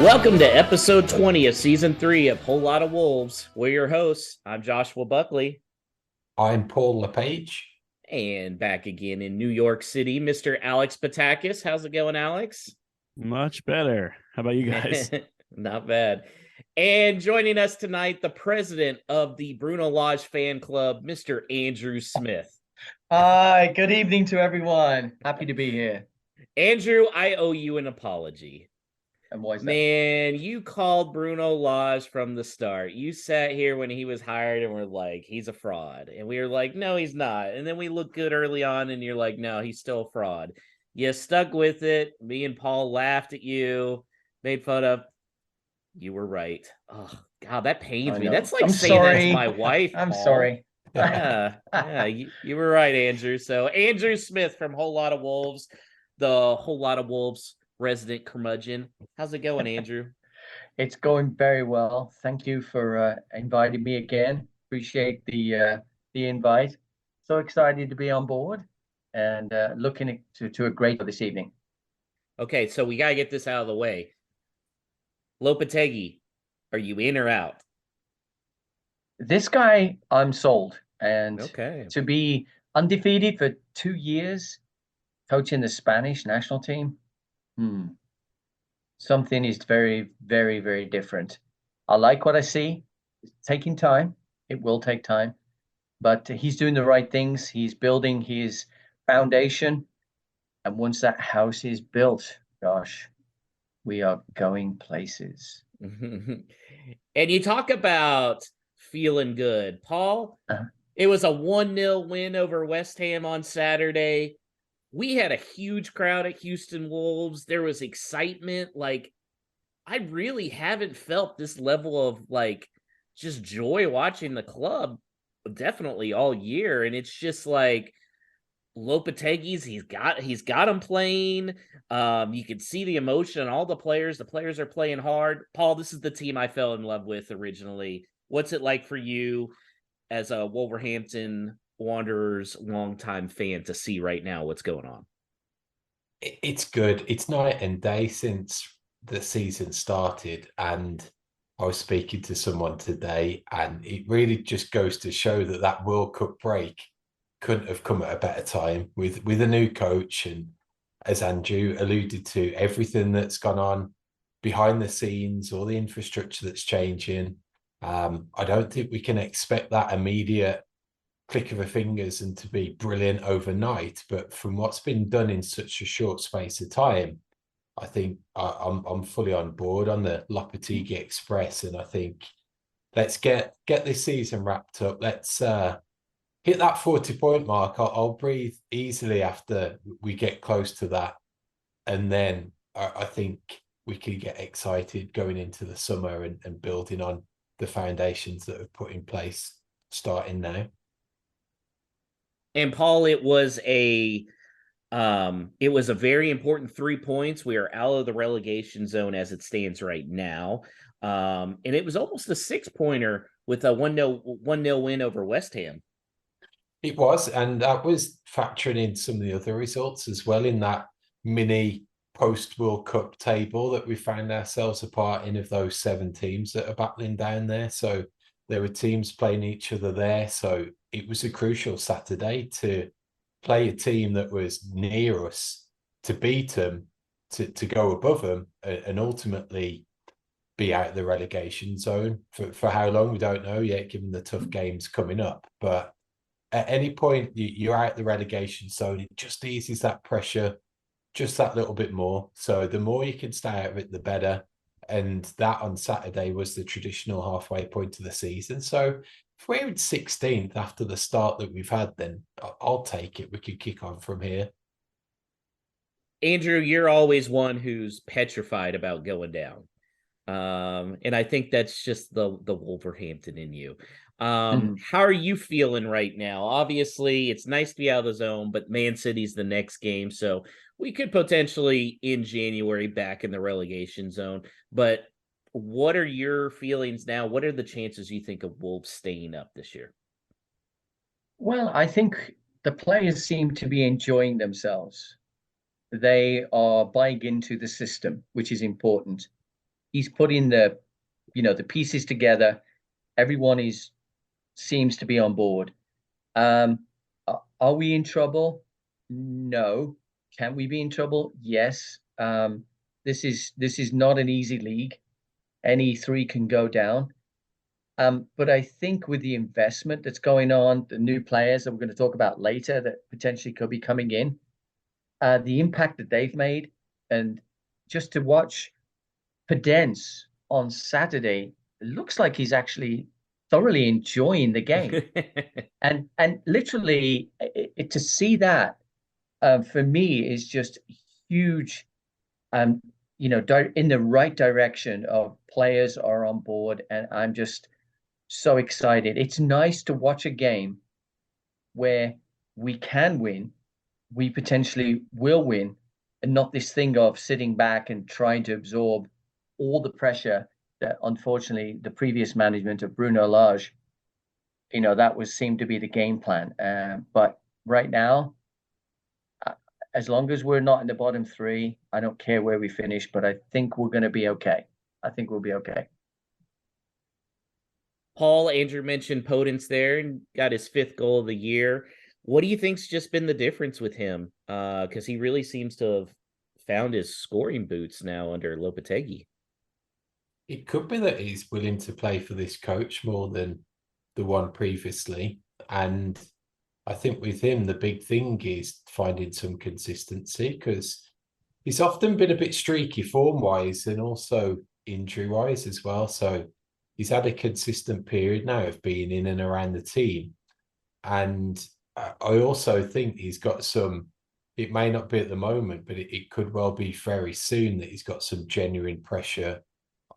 Welcome to episode 20 of season 3 of Whole Lot of Wolves. We're your hosts. I'm Joshua Buckley. I'm Paul LePage. And back again in New York City, Mr. Alex Patakis. How's it going, Alex? Much better. How about you guys? Not bad. And joining us tonight, the president of the Bruno Lage fan club, Mr. Andrew Smith. Hi, good evening to everyone. Happy to be here. Andrew, I owe you an apology. And why is that? Man, you called Bruno Lage from the start. You sat here when he was hired and were like, he's a fraud. And we were like, no, he's not. And then we looked good early on and you're like, no, he's still a fraud. You stuck with it. Me and Paul laughed at you, made fun of. You were right. Oh, God, that pains me. That's like I'm saying sorry. that's my wife. I'm Paul. sorry. Yeah, you were right, Andrew. So Andrew Smith from Whole Lot of Wolves, the Whole Lot of Wolves resident curmudgeon. How's it going, Andrew? It's going very well. Thank you for inviting me again. Appreciate the invite. So excited to be on board and looking to a great this evening. Okay, so we got to get this out of the way. Lopetegui, are you in or out? This guy, I'm sold. And okay, to be undefeated for 2 years, coaching the Spanish national team, something is very, very, very different. I like what I see. It's taking time. It will take time. But he's doing the right things. He's building his foundation. And once that house is built, gosh, we are going places. And you talk about feeling good. Paul, It was a 1-0 win over West Ham on Saturday. We had a huge crowd at Houston Wolves. There was excitement. Like, I really haven't felt this level of, like, just joy watching the club definitely all year. And it's just like Lopetegui's, he's got him playing. You can see the emotion in all the players. The players are playing hard. Paul, this is the team I fell in love with originally. What's it like for you as a Wolverhampton Wanderers longtime fan to see right now what's going on? It's good. It's night and day since the season started. And I was speaking to someone today, and it really just goes to show that World Cup break couldn't have come at a better time with a new coach. And as Andrew alluded to, everything that's gone on behind the scenes, all the infrastructure that's changing. I don't think we can expect that immediate click of the fingers and to be brilliant overnight. But from what's been done in such a short space of time, I think I'm fully on board on the Lopetegui Express. And I think let's get this season wrapped up. Let's hit that 40-point mark. I'll breathe easily after we get close to that. And then I think we can get excited going into the summer and building on the foundations that have put in place starting now. And Paul, it was a very important 3 points. We are out of the relegation zone as it stands right now. And it was almost a 6-pointer with a 1-0 win over West Ham. It was, and that was factoring in some of the other results as well in that mini post-World Cup table that we found ourselves a part in, of those 7 teams that are battling down there. So there were teams playing each other there. So it was a crucial Saturday to play a team that was near us, to beat them, to go above them, and ultimately be out of the relegation zone. For how long, we don't know yet, given the tough games coming up. But at any point you're out the relegation zone, it just eases that pressure just that little bit more. So the more you can stay out of it, the better. And that on Saturday was the traditional halfway point of the season. So if we're in 16th after the start that we've had, then I'll take it. We could kick on from here. Andrew, you're always one who's petrified about going down. And I think that's just the Wolverhampton in you. How are you feeling right now? Obviously, it's nice to be out of the zone, but Man City's the next game. So we could potentially in January back in the relegation zone. But what are your feelings now? What are the chances you think of Wolves staying up this year? Well, I think the players seem to be enjoying themselves. They are buying into the system, which is important. he's putting the pieces together. Everyone seems to be on board. Are we in trouble? No. Can we be in trouble? Yes. This is not an easy league. Any three can go down. But I think with the investment that's going on, the new players that we're going to talk about later that potentially could be coming in, the impact that they've made, and just to watch Podence on Saturday, it looks like he's actually thoroughly enjoying the game. and literally to see that for me is just huge. In the right direction of players are on board, and I'm just so excited. It's nice to watch a game where we can win, we potentially will win, and not this thing of sitting back and trying to absorb all the pressure that unfortunately the previous management of Bruno Lage, that seemed to be the game plan. But right now, as long as we're not in the bottom three, I don't care where we finish, but I think we're going to be okay. I think we'll be okay. Paul, Andrew mentioned Podence there and got his 5th goal of the year. What do you think's just been the difference with him? Because he really seems to have found his scoring boots now under Lopetegui. It could be that he's willing to play for this coach more than the one previously. And I think with him, the big thing is finding some consistency, because he's often been a bit streaky form-wise and also injury-wise as well. So he's had a consistent period now of being in and around the team. And I also think he's got some, it may not be at the moment, but it could well be very soon that he's got some genuine pressure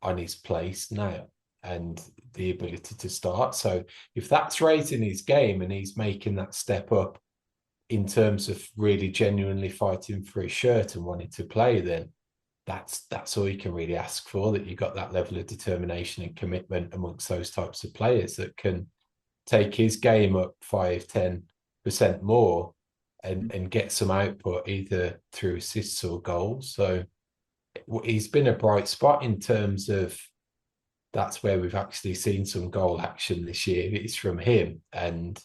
on his place now and the ability to start. So if that's raising his game and he's making that step up in terms of really genuinely fighting for his shirt and wanting to play, then that's all you can really ask for, that you got that level of determination and commitment amongst those types of players that can take his game up 5-10% more and get some output either through assists or goals. So he's been a bright spot in terms of, that's where we've actually seen some goal action this year. It's from him. And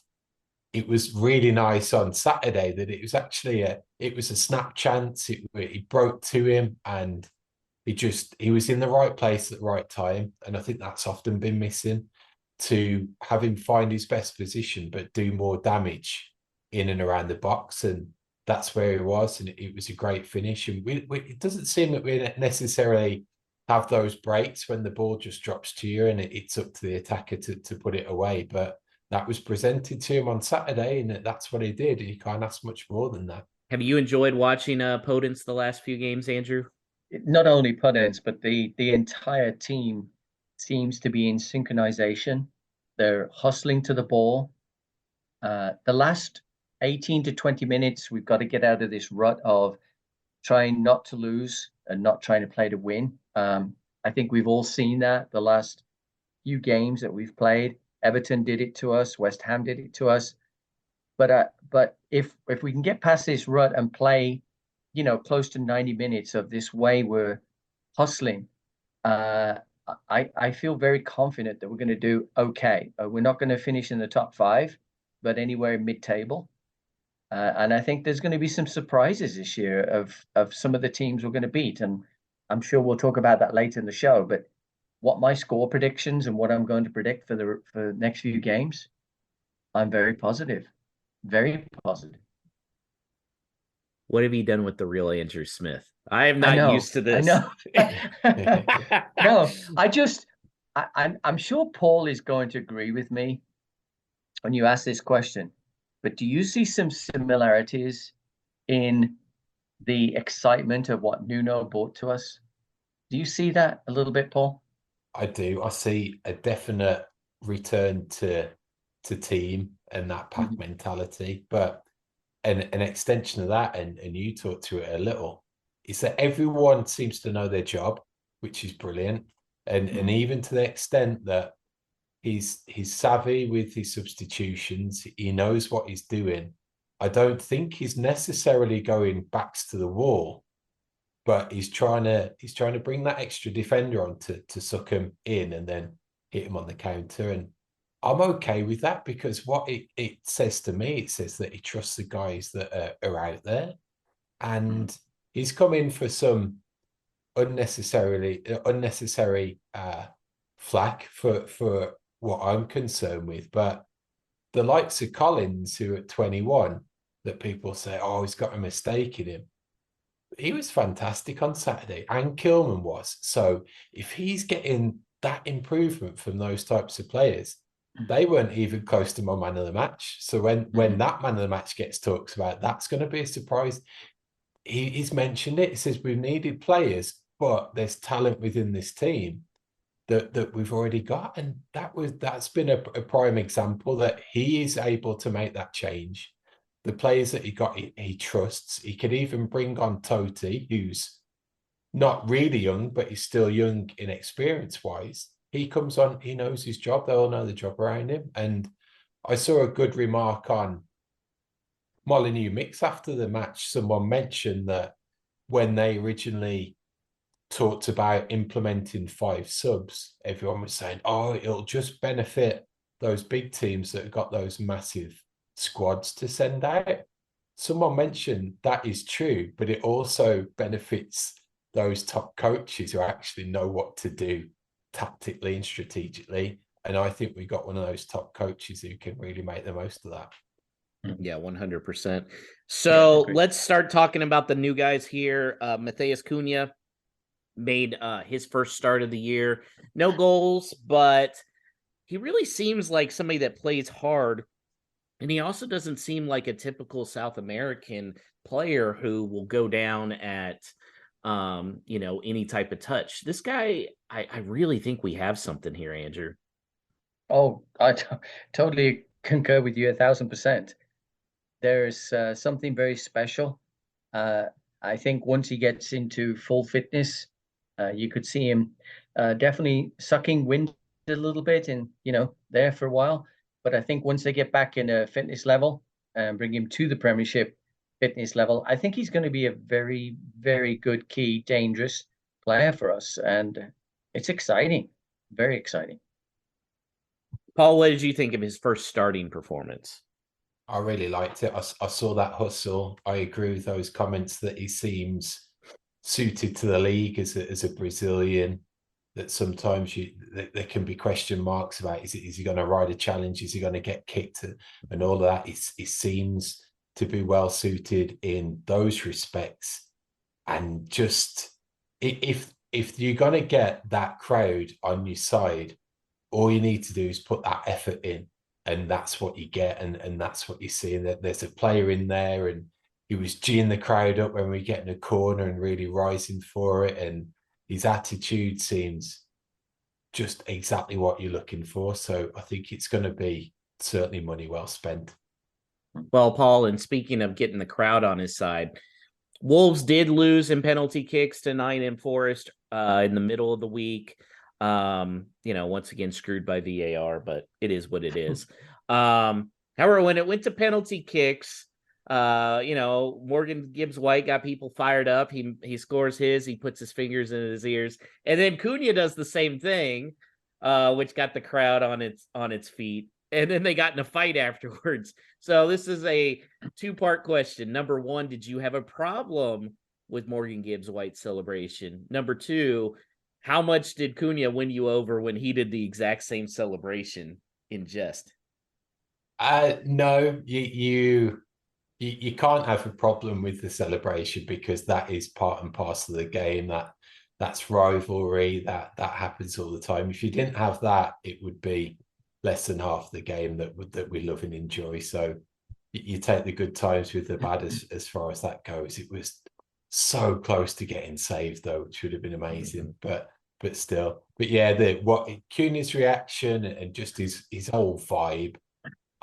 it was really nice on Saturday that it was actually it was a snap chance. It broke to him and he was in the right place at the right time. And I think that's often been missing, to have him find his best position, but do more damage in and around the box. And that's where he was. And it was a great finish. And it doesn't seem that we necessarily have those breaks when the ball just drops to you and it's up to the attacker to put it away. But that was presented to him on Saturday, and that's what he did. He can't ask much more than that. Have you enjoyed watching Podence the last few games, Andrew? Not only Podence, but the entire team seems to be in synchronization. They're hustling to the ball. The last 18 to 20 minutes, we've got to get out of this rut of trying not to lose and not trying to play to win. I think we've all seen that the last few games that we've played. Everton did it to us. West Ham did it to us. But if we can get past this rut and play, close to 90 minutes of this way we're hustling, I feel very confident that we're going to do okay. We're not going to finish in the top 5, but anywhere mid-table. And I think there's going to be some surprises this year of some of the teams we're going to beat. And I'm sure we'll talk about that later in the show. But what my score predictions and what I'm going to predict for the next few games, I'm very positive. Very positive. What have you done with the real Andrew Smith? I am not used to this. I know. No, I'm sure Paul is going to agree with me when you ask this question. But do you see some similarities in the excitement of what Nuno brought to us? Do you see that a little bit, Paul? I do. I see a definite return to team and that pack mentality. But an extension of that, and you talked to it a little, is that everyone seems to know their job, which is brilliant. And even to the extent that he's savvy with his substitutions, he knows what he's doing. I don't think he's necessarily going backs to the wall but he's trying to bring that extra defender on to suck him in and then hit him on the counter. And I'm okay with that, because what it says to me, it says that he trusts the guys that are out there, and he's come in for some unnecessary flack for what I'm concerned with. But the likes of Collins, who at 21, that people say, oh, he's got a mistake in him. He was fantastic on Saturday, and Kilman was. So if he's getting that improvement from those types of players, they weren't even close to my man of the match. So when that man of the match gets talked about, that's going to be a surprise. He's mentioned it. He says we've needed players, but there's talent within this team that we've already got, and that's been a prime example that he is able to make that change. The players that he got, he trusts. He could even bring on Totti, who's not really young, but he's still young in experience-wise. He comes on, he knows his job. They all know the job around him. And I saw a good remark on Molineux mix after the match. Someone mentioned that when they originally talked about implementing 5 subs, everyone was saying, oh, it'll just benefit those big teams that have got those massive squads to send out. Someone mentioned that is true, but it also benefits those top coaches who actually know what to do tactically and strategically. And I think we got one of those top coaches who can really make the most of that. Yeah, 100%. So let's start talking about the new guys here. Matheus Cunha made his first start of the year. No goals, but he really seems like somebody that plays hard. And he also doesn't seem like a typical South American player who will go down at, any type of touch. This guy, I really think we have something here, Andrew. Oh, I totally concur with you 1,000%. There's something very special. I think once he gets into full fitness, you could see him definitely sucking wind a little bit and, there for a while. But I think once they get back in a fitness level and bring him to the Premiership fitness level, I think he's going to be a very, very good, key, dangerous player for us. And it's exciting, very exciting. Paul, what did you think of his first starting performance? I really liked it. I saw that hustle. I agree with those comments that he seems suited to the league as a Brazilian. That sometimes there can be question marks about is he going to ride a challenge? Is he going to get kicked? And all of that. It seems to be well suited in those respects. And just if you're going to get that crowd on your side, all you need to do is put that effort in, and that's what you get, and that's what you see. And that there's a player in there, and he was geeing the crowd up when we get in a corner and really rising for it, and his attitude seems just exactly what you're looking for. So I think it's going to be certainly money well spent. Well, Paul, and speaking of getting the crowd on his side, Wolves did lose in penalty kicks to Nottingham Forest in the middle of the week. Once again, screwed by VAR, but it is what it is. However, when it went to penalty kicks, Morgan Gibbs-White got people fired up. He scores his, he puts his fingers in his ears, and then Cunha does the same thing, which got the crowd on its feet. And then they got in a fight afterwards. So this is a 2-part question. Number 1, did you have a problem with Morgan Gibbs-White's celebration? Number 2, how much did Cunha win you over when he did the exact same celebration in jest? No, you can't have a problem with the celebration, because that is part and parcel of the game. That's rivalry. That happens all the time. If you didn't have that, it would be less than half the game that we love and enjoy. So you take the good times with the bad as far as that goes. It was so close to getting saved, though, which would have been amazing. But still. But yeah, what Cunha's reaction and just his whole vibe,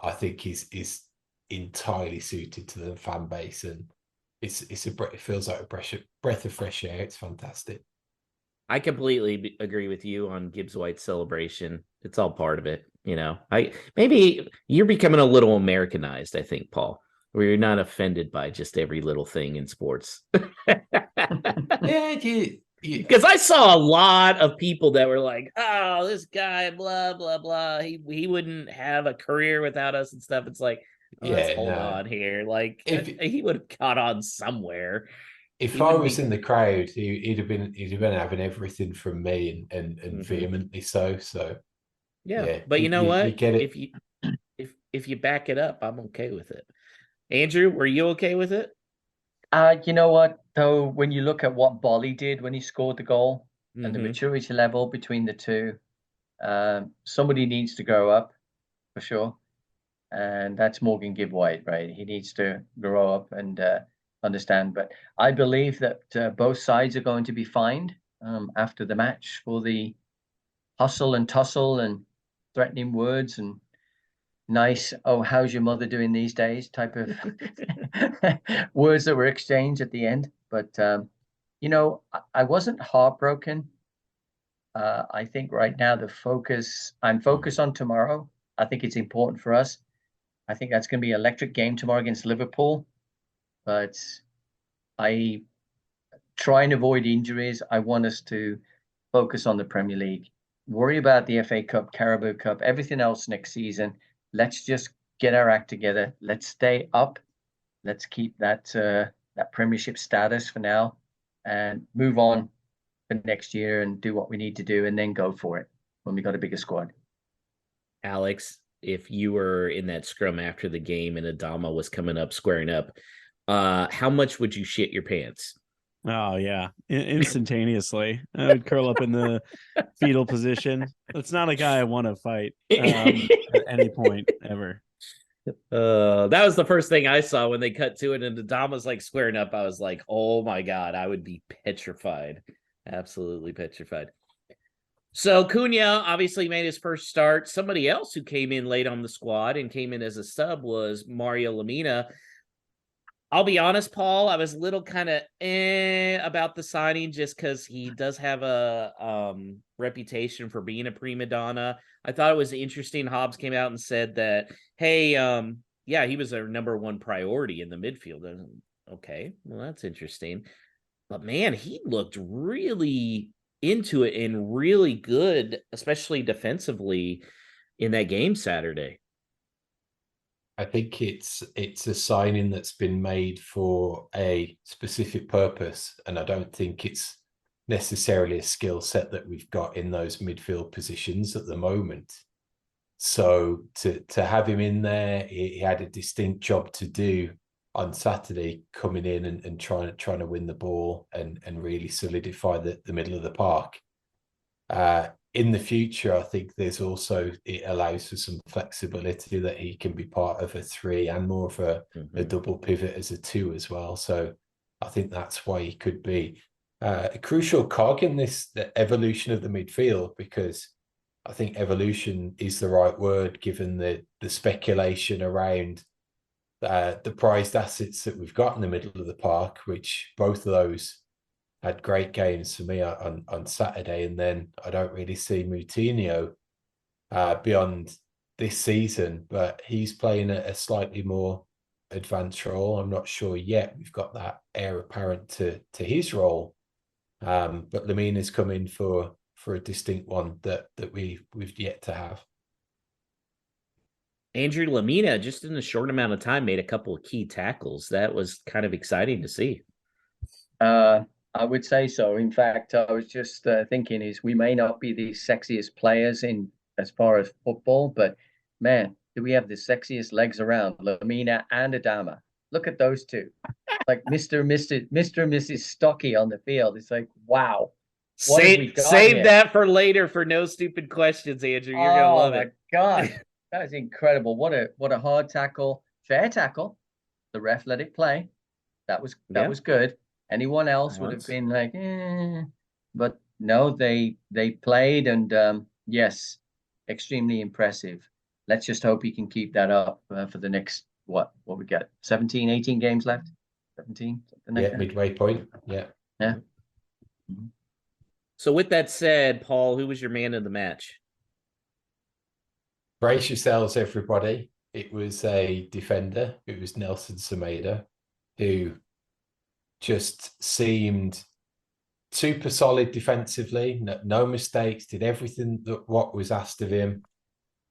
I think is entirely suited to the fan base, and it feels like a breath of fresh air. It's fantastic. I completely agree with you on Gibbs-White's celebration. It's all part of it, maybe you're becoming a little Americanized, I think, Paul, where you're not offended by just every little thing in sports. Yeah, Because I saw a lot of people that were like, "Oh, this guy, blah blah blah. He wouldn't have a career without us and stuff." It's like, let's hold on here. Like, he would have caught on somewhere. If I was in the crowd, he'd have been having everything from me and vehemently so. So yeah, but you know what? You get it. If you back it up, I'm okay with it. Andrew, were you okay with it? You know what, though, when you look at what Bolly did when he scored the goal and the maturity level between the two, somebody needs to grow up for sure. And that's Morgan Gibbs-White, right? He needs to grow up and understand. But I believe that both sides are going to be fined after the match for the hustle and tussle and threatening words and nice, oh, how's your mother doing these days type of words that were exchanged at the end. But, I wasn't heartbroken. I think right now I'm focused on tomorrow. I think it's important for us. I think that's going to be an electric game tomorrow against Liverpool. But I try and avoid injuries. I want us to focus on the Premier League. Worry about the FA Cup, Carabao Cup, everything else next season. Let's just get our act together. Let's stay up. Let's keep that Premiership status for now and move on for next year and do what we need to do and then go for it when we got a bigger squad. Alex, if you were in that scrum after the game and Adama was coming up, squaring up, how much would you shit your pants? Oh, yeah. Instantaneously. I would curl up in the fetal position. That's not a guy I want to fight at any point ever. That was the first thing I saw when they cut to it and Adama's like squaring up. I was like, oh my God, I would be petrified. Absolutely petrified. So Cunha obviously made his first start. Somebody else who came in late on the squad and came in as a sub was Mario Lemina. I'll be honest, Paul, I was a little kind of about the signing just because he does have a reputation for being a prima donna. I thought it was interesting. Hobbs came out and said that, hey, yeah, he was our number one priority in the midfield. Okay, well, that's interesting. But man, he looked really into it and really good, especially defensively in that game Saturday. I think it's a signing that's been made for a specific purpose, and I don't think it's necessarily a skill set that we've got in those midfield positions at the moment. So to have him in there, he had a distinct job to do on Saturday, coming in and trying to win the ball and really solidify the middle of the park. In the future, I think there's also, it allows for some flexibility that he can be part of a 3 and more of a double pivot as a 2 as well. So I think that's why he could be a crucial cog in the evolution of the midfield, because I think evolution is the right word given the speculation around the prized assets that we've got in the middle of the park, which both of those had great games for me on Saturday. And then I don't really see Moutinho beyond this season, but he's playing a slightly more advanced role. I'm not sure yet. We've got that heir apparent to his role. But Lemina's come in for a distinct one that we've yet to have. Andrew Lemina, just in a short amount of time, made a couple of key tackles. That was kind of exciting to see. I would say so. In fact, I was just thinking is we may not be the sexiest players in as far as football, but man, do we have the sexiest legs around? Lemina and Adama. Look at those two, like Mr. and Mrs. Stocky on the field. It's like, wow. Save that for later for no stupid questions, Andrew. You're gonna love it. God, that is incredible. What a hard tackle, fair tackle. The ref let it play. That was good. Anyone else would have been like, but no, they played, and yes, extremely impressive. Let's just hope he can keep that up for the next what we got 17, 18 games left. 17, something like that. Midway point. Yeah. Mm-hmm. So with that said, Paul, who was your man of the match? Brace yourselves, everybody. It was a defender. It was Nelson Semedo, who just seemed super solid defensively, no mistakes, did everything that what was asked of him.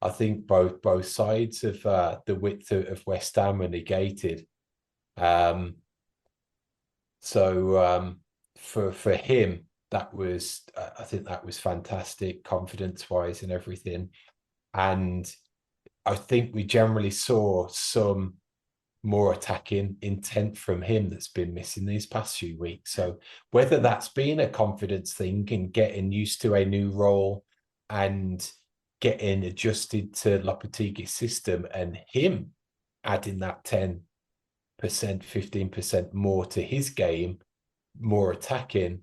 I think both sides of the width of West Ham were negated. So for him, that was I think that was fantastic, confidence-wise and everything. And I think we generally saw some more attacking intent from him that's been missing these past few weeks. So whether that's been a confidence thing and getting used to a new role and getting adjusted to Lopetegui's system and him adding that 10%, 15% more to his game, more attacking,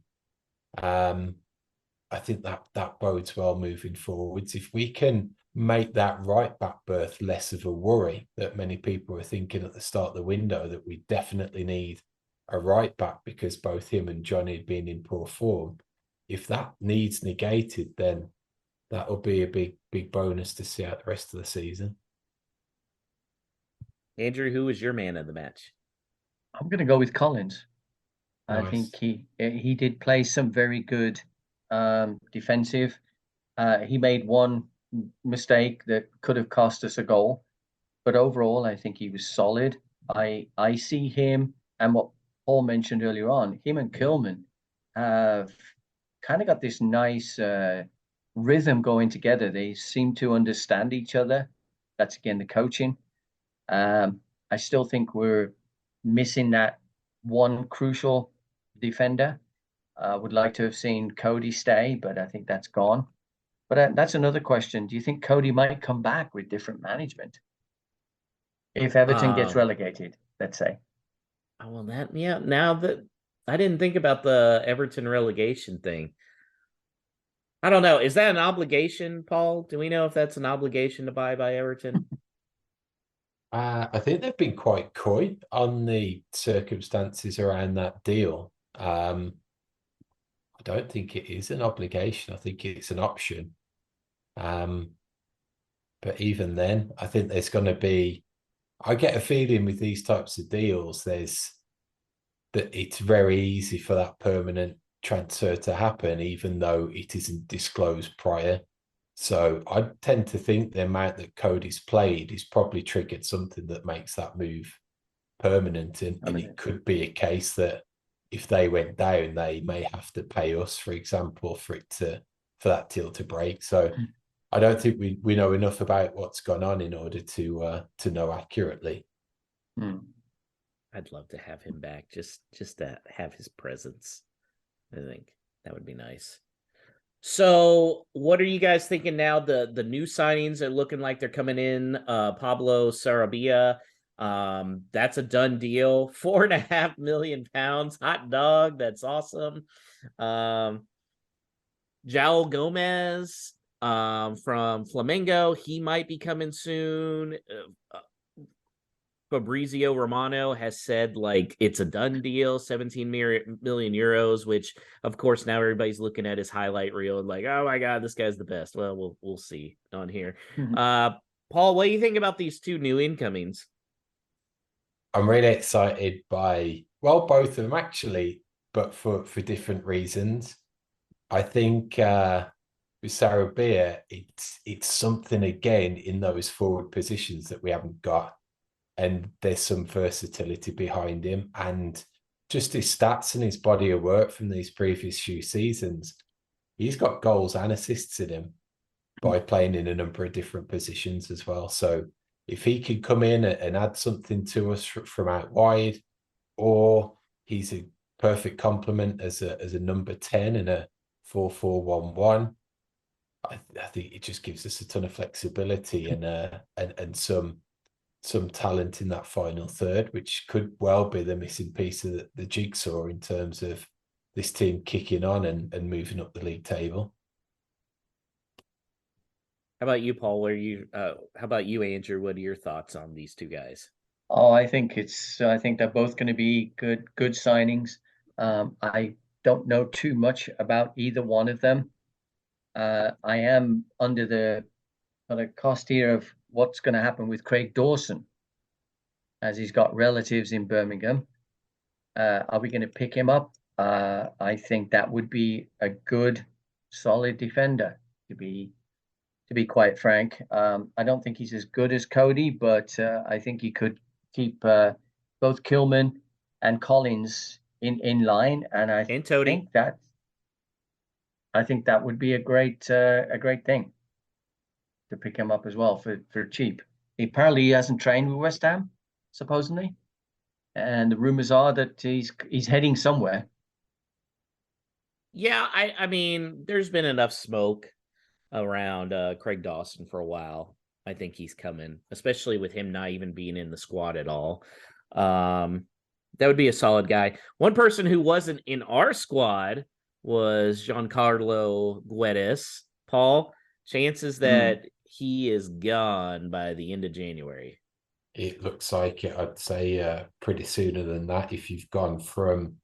I think that bodes well moving forwards. If we can make that right back berth less of a worry that many people were thinking at the start of the window, that we definitely need a right back because both him and Johnny had been in poor form. If that needs negated, then that'll be a big bonus to see out the rest of the season. Andrew, who was your man of the match? I'm going to go with Collins. Nice. I think he did play some very good defensive. He made one mistake that could have cost us a goal, but overall, I think he was solid. I see him, and what Paul mentioned earlier on, him and Kilman have kind of got this nice rhythm going together. They seem to understand each other. That's again the coaching. I still think we're missing that one crucial defender. Would like to have seen Cody stay, but I think that's gone. But that's another question. Do you think Cody might come back with different management if Everton gets relegated, let's say? Well, now that I didn't think about the Everton relegation thing. I don't know. Is that an obligation, Paul? Do we know if that's an obligation to buy by Everton? I think they've been quite coy on the circumstances around that deal. I don't think it is an obligation. I think it's an option. But even then, I think there's going to be, I get a feeling with these types of deals, that it's very easy for that permanent transfer to happen, even though it isn't disclosed prior. So I tend to think the amount that Cody's played is probably triggered something that makes that move permanent. And it could be a case that if they went down, they may have to pay us, for example, for that deal to break. So I don't think we know enough about what's gone on in order to know accurately. I'd love to have him back, just to have his presence. I think that would be nice. So what are you guys thinking now? The new signings are looking like they're coming in. Pablo Sarabia, that's a done deal. £4.5 million. Hot dog. That's awesome. João Gomez from Flamengo, he might be coming soon. Fabrizio Romano has said like it's a done deal, 17 million euros, which of course now everybody's looking at his highlight reel and like, oh my god, this guy's the best. Well, we'll see on here. Paul, what do you think about these two new incomings? I'm really excited by both of them actually, but for different reasons. I think with Sarabia, it's something again in those forward positions that we haven't got. And there's some versatility behind him, and just his stats and his body of work from these previous few seasons. He's got goals and assists in him by playing in a number of different positions as well. So if he could come in and add something to us from out wide, or he's a perfect complement as a number 10 in a 4-4-1-1, I think it just gives us a ton of flexibility and some talent in that final third, which could well be the missing piece of the jigsaw in terms of this team kicking on and moving up the league table. How about you, Paul? How about you, Andrew? What are your thoughts on these two guys? Oh, I think they're both going to be good signings. I don't know too much about either one of them. I am under the kind of cost here of what's going to happen with Craig Dawson, as he's got relatives in Birmingham. Are we going to pick him up I think that would be a good, solid defender, to be quite frank. I don't think he's as good as Cody, but I think he could keep both Kilman and Collins in line, and And Tody. I think that would be a great thing to pick him up as well for cheap. Apparently, he hasn't trained with West Ham, supposedly, and the rumors are that he's heading somewhere. Yeah, I mean, there's been enough smoke around Craig Dawson for a while. I think he's coming, especially with him not even being in the squad at all. That would be a solid guy. One person who wasn't in our squad was Giancarlo Guedes. Paul, chances that he is gone by the end of January. It looks like it, I'd say pretty sooner than that, if you've gone from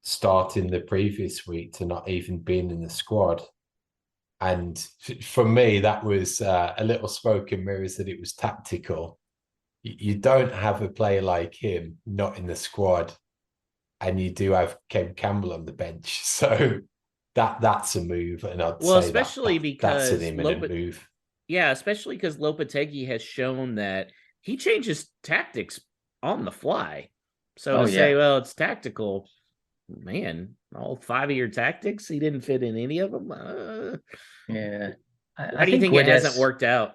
starting the previous week to not even being in the squad. And for me, that was a little smoke and mirrors that it was tactical. You don't have a player like him not in the squad, and you do have Ken Campbell on the bench. So that's a move, and I'd say especially because that's an imminent move. Yeah, especially because Lopetegui has shown that he changes tactics on the fly. So say, well, it's tactical, man, all 5 of your tactics, he didn't fit in any of them. How do you think it hasn't worked out,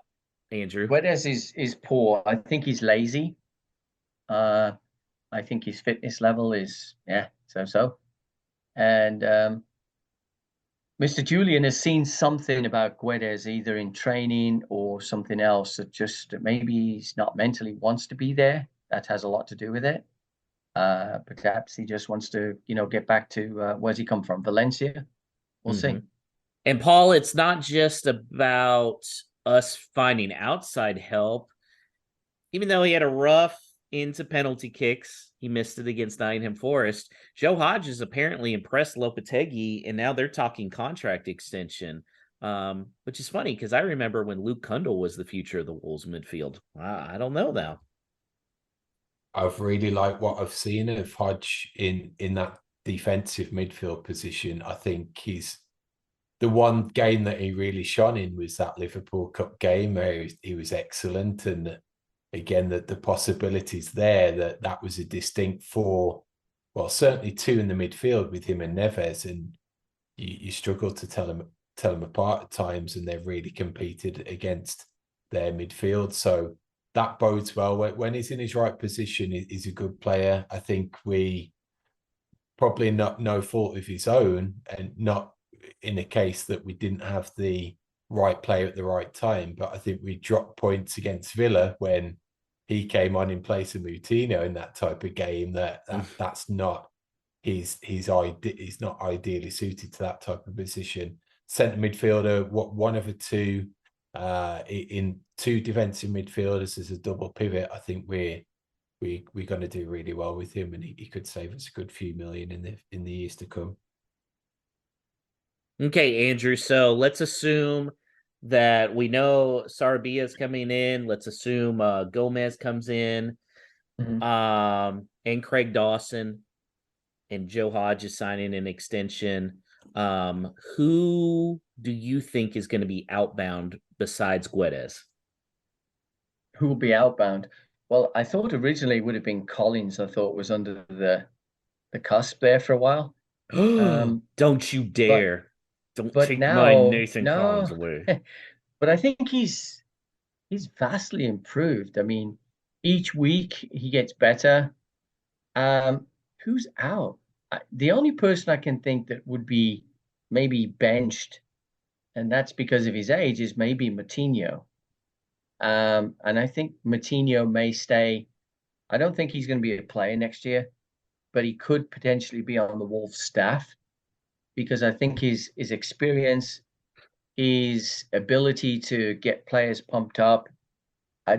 Andrew? Guedes is poor. I think he's lazy. I think his fitness level is so. And Mr. Julian has seen something about Guedes either in training or something else that just maybe he's not mentally wants to be there. That has a lot to do with it. Perhaps he just wants to, get back to where's he come from? Valencia? We'll see. And Paul, it's not just about us finding outside help. Even though he had a rough into penalty kicks, he missed it against Nottingham Forest. Joe Hodges apparently impressed Lopetegui, and now they're talking contract extension, which is funny because I remember when Luke Kundle was the future of the Wolves midfield. I don't know now. I've really liked what I've seen of Hodge in that defensive midfield position. I think he's the one game that he really shone in was that Liverpool Cup game where he was excellent. And again, the possibilities there that was a distinct four, well, certainly two in the midfield with him and Neves. And you struggle to tell them apart at times, and they've really competed against their midfield. So that bodes well. When he's in his right position, he's a good player. I think we probably not no fault of his own, and not in a case that we didn't have the right player at the right time. But I think we dropped points against Villa when he came on in place of Moutinho in that type of game. That's not he's not ideally suited to that type of position. Centre midfielder, one of the two. In two defensive midfielders as a double pivot, I think we're going to do really well with him, and he could save us a good few million in the years to come. Okay, Andrew. So let's assume that we know Sarabia is coming in. Let's assume Gomez comes in, and Craig Dawson and Joe Hodge is signing an extension. Who do you think is going to be outbound besides Guedes? Who will be outbound? Well, I thought originally it would have been Collins. I thought was under the cusp there for a while. Don't you dare! Don't take my Nathan Collins away. But I think he's vastly improved. I mean, each week he gets better. Who's out? The only person I can think that would be maybe benched, and that's because of his age, is maybe Moutinho. And I think Moutinho may stay. I don't think he's going to be a player next year, but he could potentially be on the Wolves staff, because I think his experience, his ability to get players pumped up,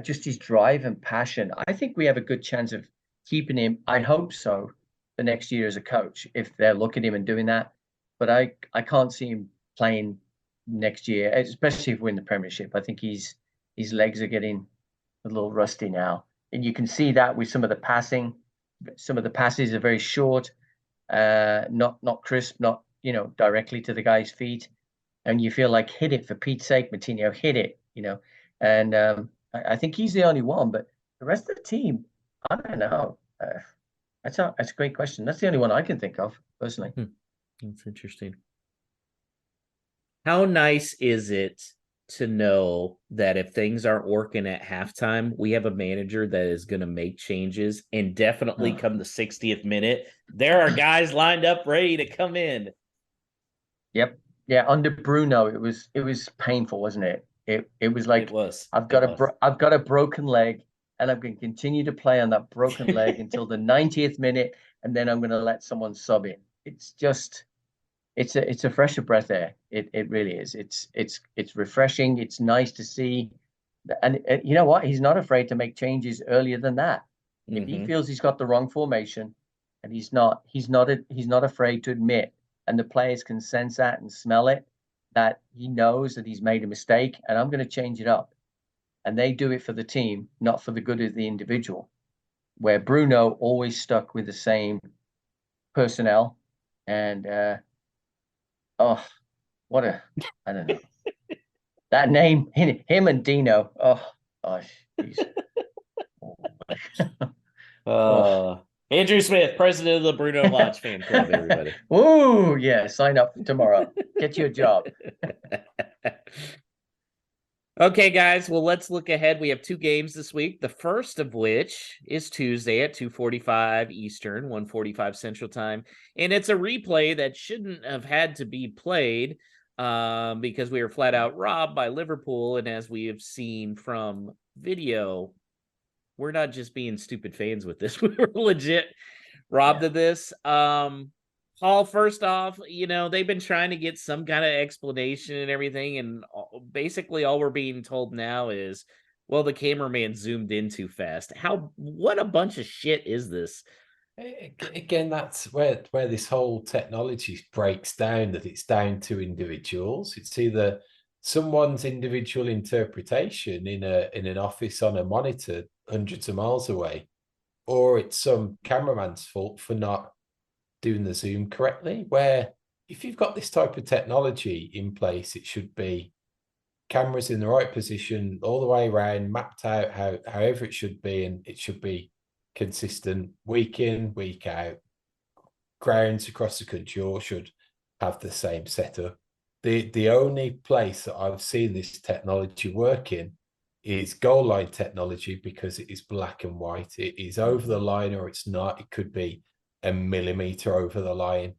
just his drive and passion. I think we have a good chance of keeping him. I hope so. The next year as a coach, if they're looking at him and doing that. But I can't see him playing next year, especially if we're in the Premiership. I think his legs are getting a little rusty now. And you can see that with some of the passing. Some of the passes are very short. not crisp, not directly to the guy's feet, and you feel like hit it for Pete's sake, Martino, hit it, and I think he's the only one, but the rest of the team, I don't know. That's a great question. That's the only one I can think of personally. That's interesting. How nice is it to know that if things aren't working at halftime, we have a manager that is going to make changes, and definitely come the 60th minute, there are guys lined up ready to come in. Yep. Yeah, under Bruno, it was painful, wasn't it? It was like, I've got a broken leg, and I'm going to continue to play on that broken leg until the 90th minute, and then I'm going to let someone sub in. It's just, it's a fresher breath air. It really is. It's refreshing. It's nice to see, and you know what? He's not afraid to make changes earlier than that. If he feels he's got the wrong formation, and he's not afraid to admit, and the players can sense that and smell it, that he knows that he's made a mistake, and I'm going to change it up. And they do it for the team, not for the good of the individual. Where Bruno always stuck with the same personnel, and I don't know. That name, him and Dino. Oh gosh. Andrew Smith, president of the Bruno Lodge fan club, everybody. Ooh, yeah, sign up tomorrow. Get you a job. Okay, guys, well, let's look ahead. We have 2 games this week, the first of which is Tuesday at 2:45 Eastern, 1:45 Central Time, and it's a replay that shouldn't have had to be played because we were flat out robbed by Liverpool, and as we have seen from video, we're not just being stupid fans with this. We were legit robbed of this. Paul, first off, they've been trying to get some kind of explanation and everything, and basically all we're being told now is, well, the cameraman zoomed in too fast. What a bunch of shit is this? Again, that's where this whole technology breaks down, that it's down to individuals. It's either someone's individual interpretation in an office on a monitor hundreds of miles away, or it's some cameraman's fault for not doing the zoom correctly. Where if you've got this type of technology in place, it should be cameras in the right position all the way around, mapped out however it should be, and it should be consistent week in, week out. Grounds across the country all should have the same setup. The only place that I've seen this technology working is goal line technology, because it is black and white. It is over the line or it's not. It could be a millimeter over the line.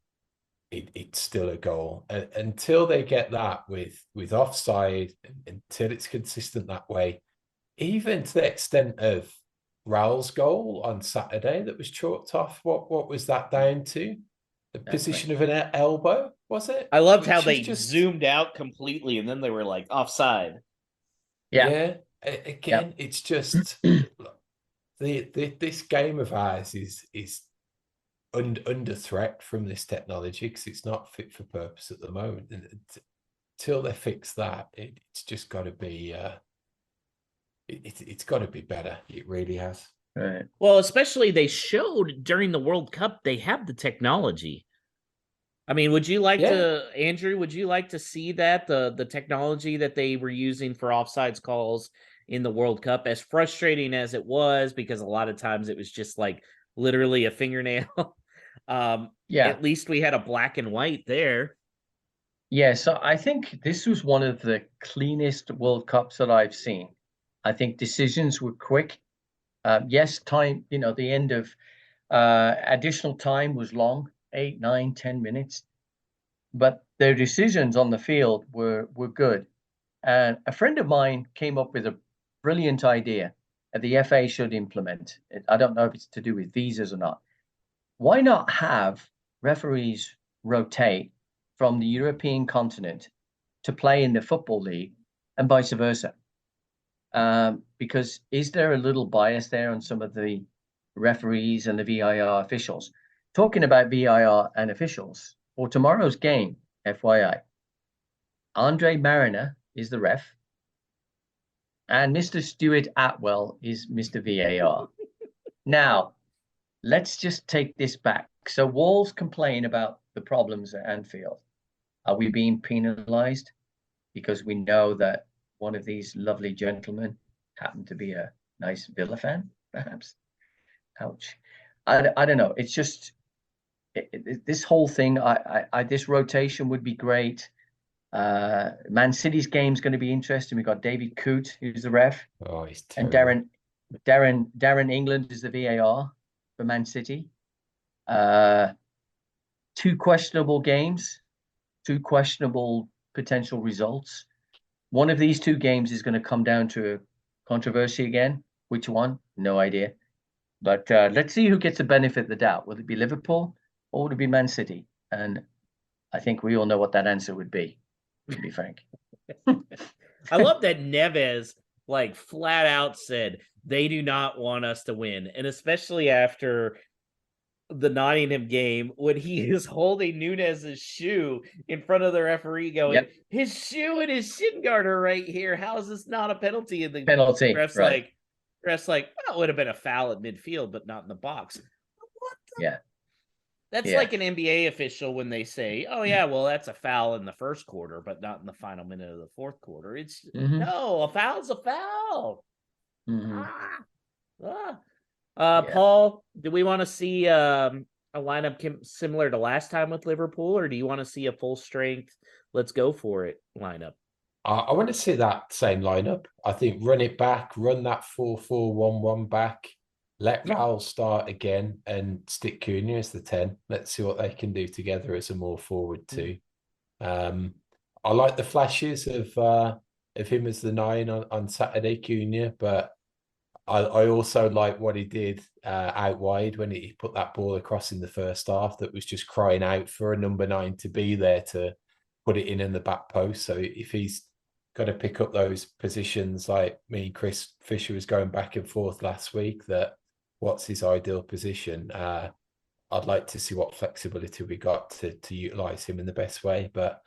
It's still a goal. And until they get that with offside, until it's consistent that way, even to the extent of Raul's goal on Saturday that was chalked off, what was that down to? The position of an elbow, was it? I loved how they zoomed out completely, and then they were like offside. Yeah. Again, it's just this game of ours is under threat from this technology, because it's not fit for purpose at the moment. And until they fix that, it's just got to be it's got to be better. It really has. Right. Well, especially they showed during the World Cup they have the technology. I mean, would you like to, Andrew, would you like to see that the technology that they were using for offsides calls in the World Cup, as frustrating as it was, because a lot of times it was just like literally a fingernail. At least we had a black and white there. Yeah, so I think this was one of the cleanest World Cups that I've seen. I think decisions were quick. Yes, time, the end of additional time was long, 8, 9, 10 minutes. But their decisions on the field were good. And a friend of mine came up with a brilliant idea that the FA should implement. I don't know if it's to do with visas or not. Why not have referees rotate from the European continent to play in the Football League and vice versa? Because is there a little bias there on some of the referees and the VAR officials? Talking about VAR and officials, for tomorrow's game, FYI, Andre Mariner is the ref, and Mr. Stuart Atwell is Mr. VAR. Now, let's just take this back. So Wolves complain about the problems at Anfield. Are we being penalized because we know that one of these lovely gentlemen happened to be a nice Villa fan, perhaps? Ouch. I don't know. It's just this whole thing. This rotation would be great. Man City's game's going to be interesting. We've got David Coote, who's the ref. Oh, he's and terrible. Darren England is the VAR for Man City. Two questionable games, two questionable potential results. One of these two games is going to come down to a controversy again. Which one? No idea. But let's see who gets the benefit of the doubt. Will it be Liverpool or would it be Man City? And I think we all know what that answer would be, to be frank. I love that Neves like flat out said they do not want us to win. And especially after the Nottingham game when he is holding Nunez's shoe in front of the referee going, Yep. His shoe and his shin guard are right here. How is this not a penalty? And the Penalty, ref's right. like, well, it would have been a foul at midfield, but not in the box. What the? Yeah. That's like an NBA official when they say, oh, yeah, well, that's a foul in the first quarter, but not in the final minute of the fourth quarter. It's no, a foul's a foul. Paul, do we want to see a lineup similar to last time with Liverpool, or do you want to see a full strength, let's go for it lineup? I want to see that same lineup. I think run it back, run that 4-4-1-1 back, let Raul start again and stick Cunha as the 10. Let's see what they can do together as a more forward two. I like the flashes of him as the 9 on Saturday, Cunha, but I also like what he did out wide when he put that ball across in the first half that was just crying out for a number 9 to be there to put it in the back post. So if he's got to pick up those positions, like me and Chris Fisher was going back and forth last week, that what's his ideal position? I'd like to see what flexibility we got to utilise him in the best way. But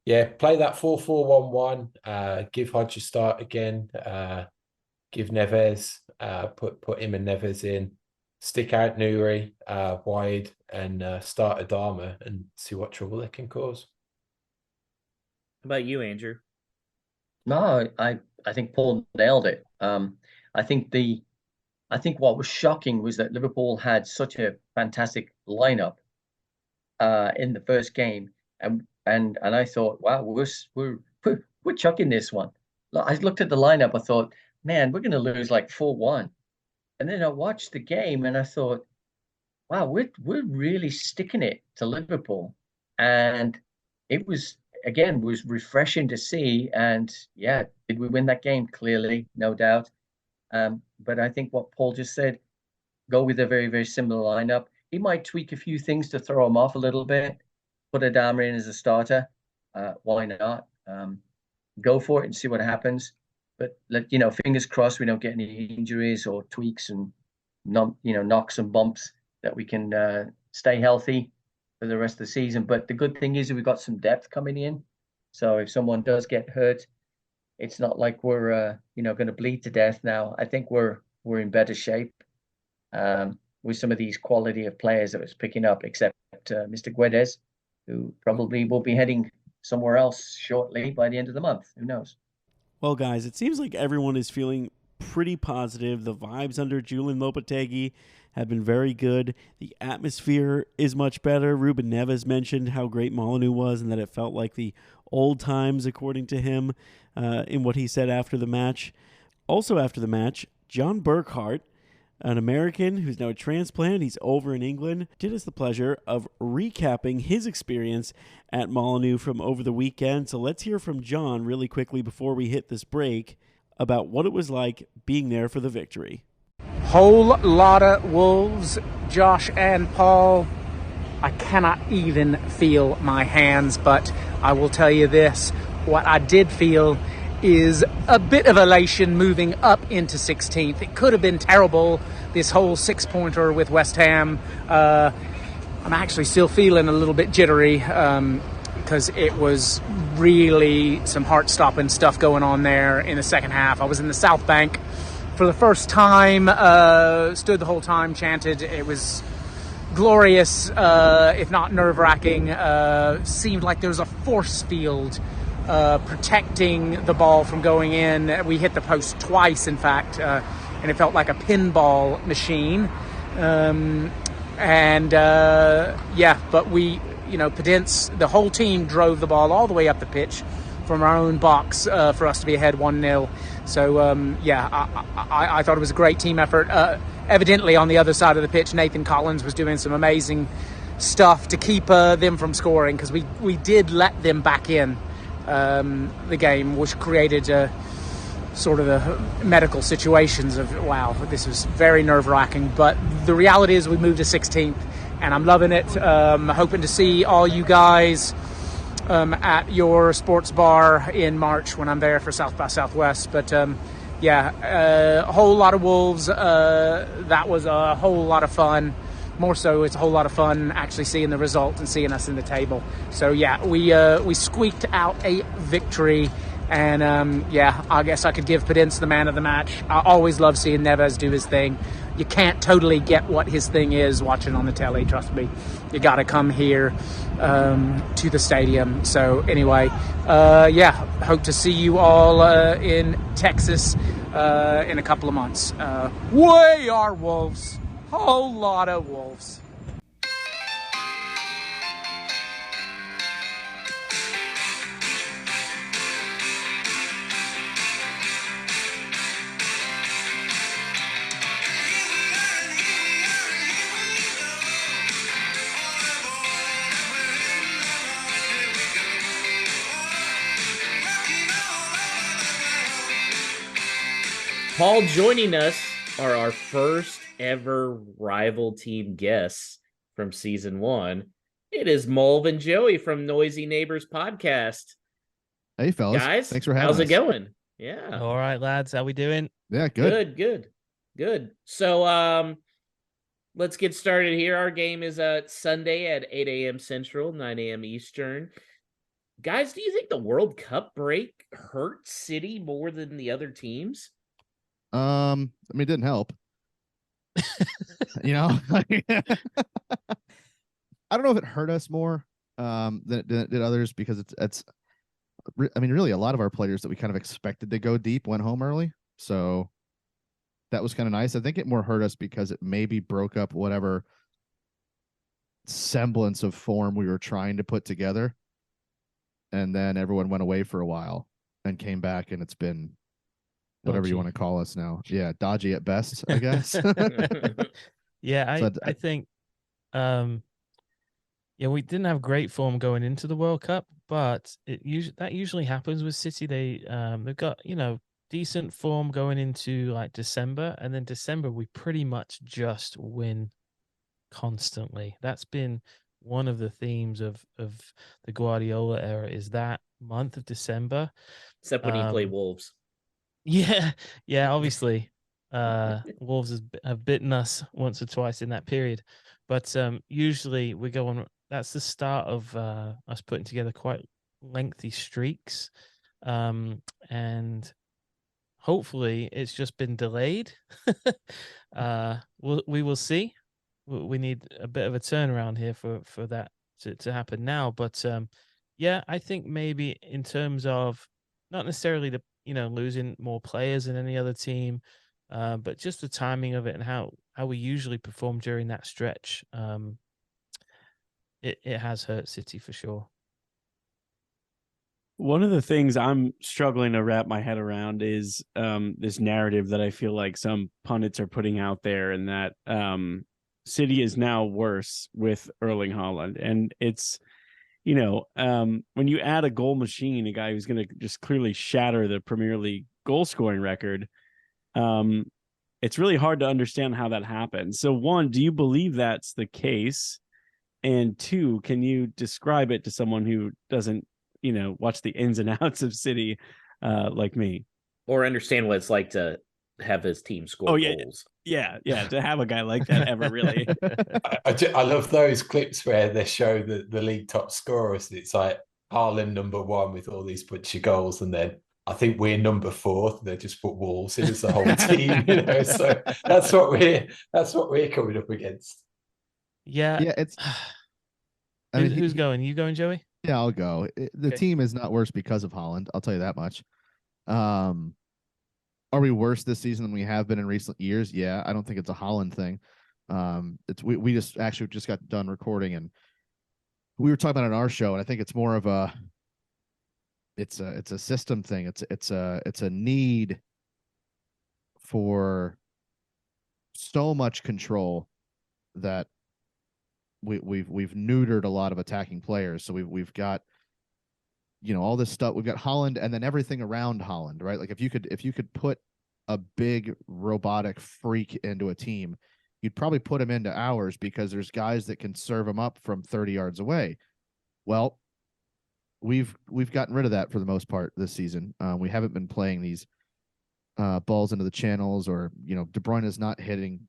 yeah, play that 4-4-1-1, give Hodge a start again, give Neves, put him and Neves in, stick out Nuri wide and start Adama and see what trouble they can cause. How about you, Andrew? No, I think Paul nailed it. I think what was shocking was that Liverpool had such a fantastic lineup in the first game, and I thought, wow, we're chucking this one. I looked at the lineup, I thought, man, we're going to lose like 4-1, and then I watched the game and I thought, wow, we're really sticking it to Liverpool, and it was refreshing to see. And yeah, did we win that game? Clearly, no doubt. But I think what Paul just said, go with a very, very similar lineup. He might tweak a few things to throw him off a little bit, put Adama in as a starter. Why not? Go for it and see what happens. But fingers crossed we don't get any injuries or tweaks and knocks and bumps, that we can stay healthy for the rest of the season. But the good thing is we've got some depth coming in. So if someone does get hurt, it's not like we're going to bleed to death now. I think we're in better shape with some of these quality of players that was picking up, except Mr. Guedes, who probably will be heading somewhere else shortly by the end of the month. Who knows? Well, guys, it seems like everyone is feeling pretty positive. The vibes under Julian Lopetegui have been very good. The atmosphere is much better. Ruben Neves mentioned how great Molineux was and that it felt like the old times, according to him, in what he said after the match. Also after the match, John Burkhart, an American who's now a transplant, he's over in England, did us the pleasure of recapping his experience at Molineux from over the weekend. So let's hear from John really quickly before we hit this break about what it was like being there for the victory. Whole lot of Wolves, Josh and Paul. I cannot even feel my hands, but I will tell you this. What I did feel is a bit of elation moving up into 16th. It could have been terrible, this whole 6-pointer with West Ham. I'm actually still feeling a little bit jittery because it was really some heart-stopping stuff going on there in the second half. I was in the South Bank for the first time, stood the whole time, chanted. It was glorious, if not nerve-wracking. Seemed like there was a force field protecting the ball from going in. We hit the post twice, in fact, and it felt like a pinball machine. But we, Pedence, the whole team drove the ball all the way up the pitch from our own box for us to be ahead 1-0. So, I thought it was a great team effort. Evidently, on the other side of the pitch, Nathan Collins was doing some amazing stuff to keep them from scoring, because we did let them back in the game, which created sort of the medical situations of, wow, this was very nerve-wracking. But the reality is we moved to 16th, and I'm loving it. Hoping to see all you guys at your sports bar in March when I'm there for South by Southwest. But a whole lot of Wolves. That was a whole lot of fun. More so, it's a whole lot of fun actually seeing the result and seeing us in the table. So we squeaked out a victory, and I guess I could give Pedence the man of the match. I always love seeing Neves do his thing. You can't totally get what his thing is watching on the telly, trust me. You got to come here to the stadium. So anyway, hope to see you all in Texas in a couple of months. We are Wolves. Whole lot of Wolves. Paul, joining us are our first ever rival team guests from season 1. It is Mulv and Joey from Noisy Neighbors podcast. Hey, fellas. Guys, thanks for having us. how's it going? Yeah. All right, lads. How we doing? Yeah, good. Good. So let's get started here. Our game is Sunday at 8 a.m. Central, 9 a.m. Eastern. Guys, do you think the World Cup break hurt City more than the other teams? It didn't help. I don't know if it hurt us more than it did others, because it's really a lot of our players that we kind of expected to go deep went home early, so that was kind of nice. I think it more hurt us because it maybe broke up whatever semblance of form we were trying to put together, and then everyone went away for a while and came back, and it's been whatever you want to call us now. Yeah, dodgy at best, I guess. I think we didn't have great form going into the World Cup, but that usually happens with City. They've got, decent form going into like December, and then December we pretty much just win constantly. That's been one of the themes of the Guardiola era, is that month of December. Except when you play Wolves. Yeah, obviously. Wolves have bitten us once or twice in that period. But usually we go on, that's the start of us putting together quite lengthy streaks. And hopefully it's just been delayed. We will see. We need a bit of a turnaround here for that to happen now. But I think maybe in terms of not necessarily the losing more players than any other team, but just the timing of it and how we usually perform during that stretch. It has hurt City for sure. One of the things I'm struggling to wrap my head around is this narrative that I feel like some pundits are putting out there, and that City is now worse with Erling Haaland. And it's, when you add a goal machine, a guy who's going to just clearly shatter the Premier League goal scoring record, it's really hard to understand how that happens. So one, do you believe that's the case? And two, can you describe it to someone who doesn't, watch the ins and outs of City like me? Or understand what it's like to have his team score goals. Yeah, to have a guy like that ever, really. I love those clips where they show the league top scorers. It's like Haaland number 1 with all these bunch of goals, and then I think we're number 4. They just put Wolves in as the whole team, you know. So that's what we're coming up against. Yeah. Yeah, it's. I mean, who's going? You going, Joey? Yeah, I'll go. The Okay. team is not worse because of Holland. I'll tell you that much. Are we worse this season than we have been in recent years? Yeah, I don't think it's a Holland thing. It's we just got done recording, and we were talking about it on our show, and I think it's more of a it's a system thing. It's a need for so much control that we've neutered a lot of attacking players. So we've got, you know, all this stuff. We've got Holland, and then everything around Holland, right? Like if you could put a big robotic freak into a team, you'd probably put him into ours because there's guys that can serve him up from 30 yards away. Well, we've gotten rid of that for the most part this season. We haven't been playing these balls into the channels, or, you know, De Bruyne is not hitting,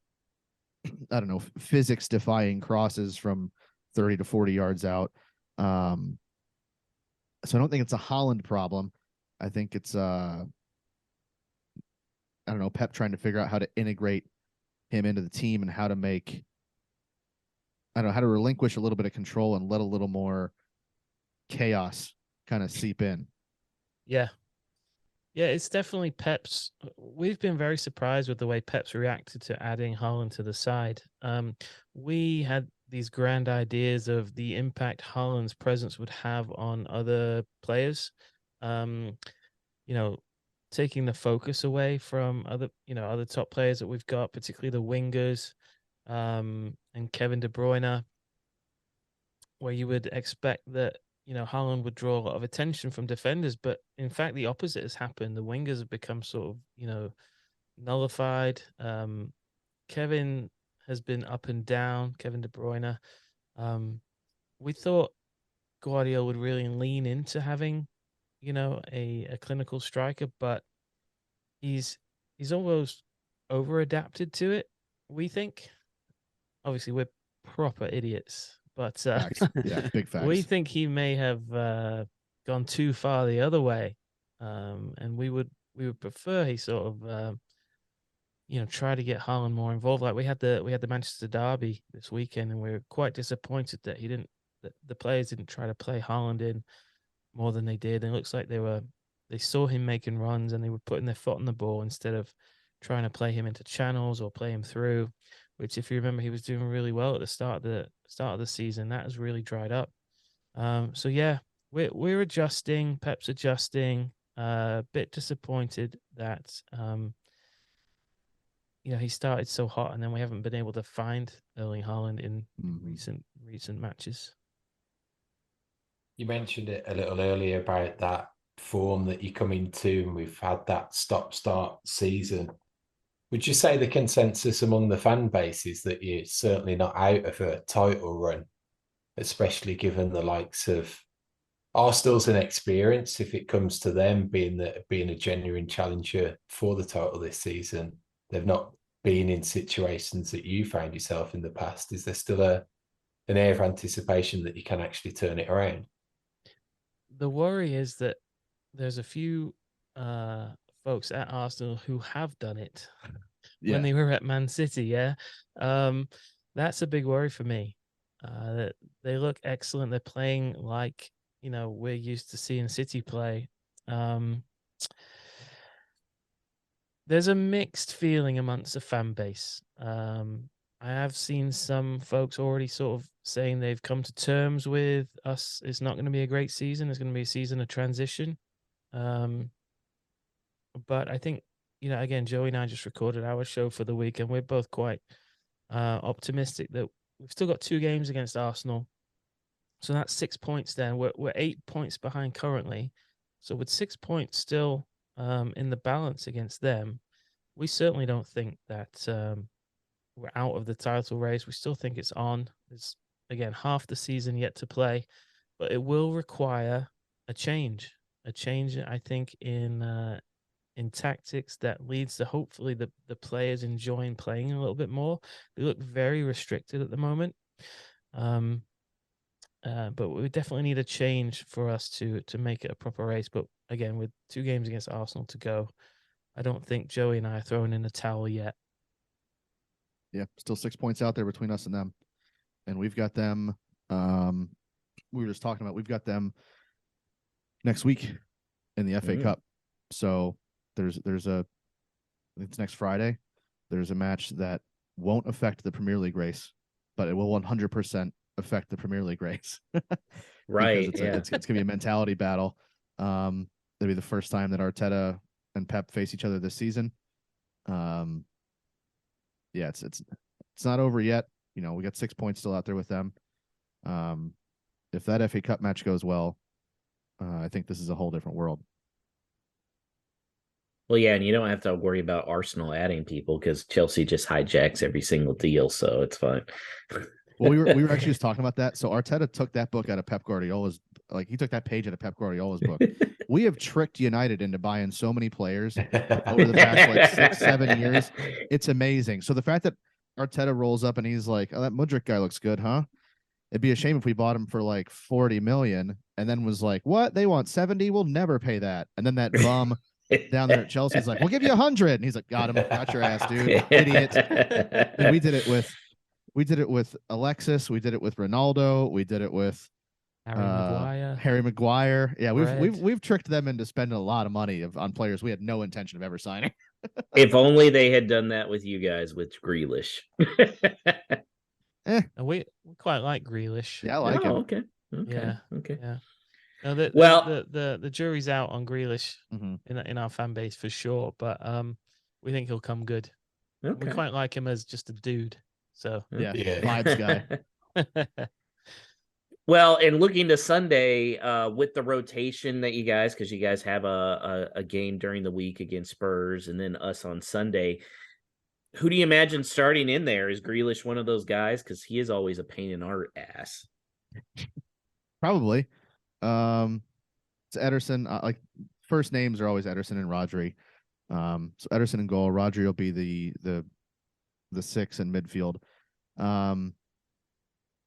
I don't know, physics defying crosses from 30 to 40 yards out. So I don't think it's a Holland problem. I think it's I don't know, Pep trying to figure out how to integrate him into the team and how to make, I don't know, how to relinquish a little bit of control and let a little more chaos kind of seep in. Yeah. Yeah, it's definitely Pep's. We've been very surprised with the way Pep's reacted to adding Haaland to the side. We had these grand ideas of the impact Haaland's presence would have on other players. You know, taking the focus away from other top players that we've got, particularly the wingers, and Kevin De Bruyne, where you would expect that, you know, Haaland would draw a lot of attention from defenders, but in fact, the opposite has happened. The wingers have become sort of, you know, nullified. Kevin has been up and down, Kevin De Bruyne. We thought Guardiola would really lean into having, you know, a clinical striker, but he's almost over adapted to it, we think. Obviously, we're proper idiots. But Facts. Yeah, big facts. we think he may have gone too far the other way, and we would prefer he sort of you know, try to get Haaland more involved. Like we had the Manchester derby this weekend, and we were quite disappointed that the players didn't try to play Haaland in more than they did. And it looks like they saw him making runs and they were putting their foot on the ball instead of trying to play him into channels or play him through, which, if you remember, he was doing really well at the start of the season. That has really dried up. So yeah, we're adjusting. Pep's adjusting. A bit disappointed that you know, he started so hot and then we haven't been able to find Erling Haaland in recent matches. You mentioned it a little earlier about that form that you come into, and we've had that stop-start season. Would you say the consensus among the fan base is that you're certainly not out of a title run, especially given the likes of Arsenal's an experience if it comes to them being a genuine challenger for the title this season? They've not been in situations that you found yourself in the past. Is there still an air of anticipation that you can actually turn it around? The worry is that there's a few folks at Arsenal who have done it when they were at Man City. Yeah. That's a big worry for me. They look excellent. They're playing like, you know, we're used to seeing City play. There's a mixed feeling amongst the fan base. I have seen some folks already sort of saying they've come to terms with us. It's not going to be a great season. It's going to be a season of transition. But I think, you know, again, Joey and I just recorded our show for the week, and we're both quite optimistic that we've still got 2 games against Arsenal. So that's 6 points then. We're 8 points behind currently. So with 6 points still in the balance against them, we certainly don't think that we're out of the title race. We still think it's on. There's, again, half the season yet to play, but it will require a change, I think, in tactics that leads to hopefully the players enjoying playing a little bit more. They look very restricted at the moment. But we definitely need a change for us to make it a proper race. But again, with 2 games against Arsenal to go, I don't think Joey and I are throwing in a towel yet. Yeah, still 6 points out there between us and them. And we've got them, we were just talking about, we've got them next week in the FA Cup. So it's next Friday. There's a match that won't affect the Premier League race, but it will 100% affect the Premier League race. Right. It's going to be a mentality battle. It'll be the first time that Arteta and Pep face each other this season. It's not over yet. You know, we got 6 points still out there with them. If that FA Cup match goes well, I think this is a whole different world. Well, yeah, and you don't have to worry about Arsenal adding people because Chelsea just hijacks every single deal, so it's fine. Well, we were actually just talking about that. So Arteta took that book out of Pep Guardiola's, he took that page out of Pep Guardiola's book. We have tricked United into buying so many players over the past 6-7 years. It's amazing. So the fact that Arteta rolls up and he's like, "Oh, that Mudryk guy looks good, huh? It'd be a shame if we bought him for like 40 million," and then was like, "What? They want 70? We'll never pay that." And then that bum down there at Chelsea's like, "We'll give you 100," and he's like, "Got him, got your ass, dude, idiot." And we did it with Alexis, we did it with Ronaldo, we did it with Harry Maguire. Yeah, we've tricked them into spending a lot of money on players we had no intention of ever signing. If only they had done that with you guys with Grealish. We quite like Grealish. Yeah, I like him. Okay. Yeah. Okay. Yeah. No, the jury's out on Grealish in our fan base for sure, but we think he'll come good. Okay. We quite like him as just a dude. So yeah. Vibes guy. Well, and looking to Sunday with the rotation that you guys, because you guys have a game during the week against Spurs and then us on Sunday, who do you imagine starting in there? Is Grealish one of those guys? Because he is always a pain in our ass. Probably. It's Ederson. Like first names are always Ederson and Rodri. So Ederson in goal. Rodri will be the 6 in midfield.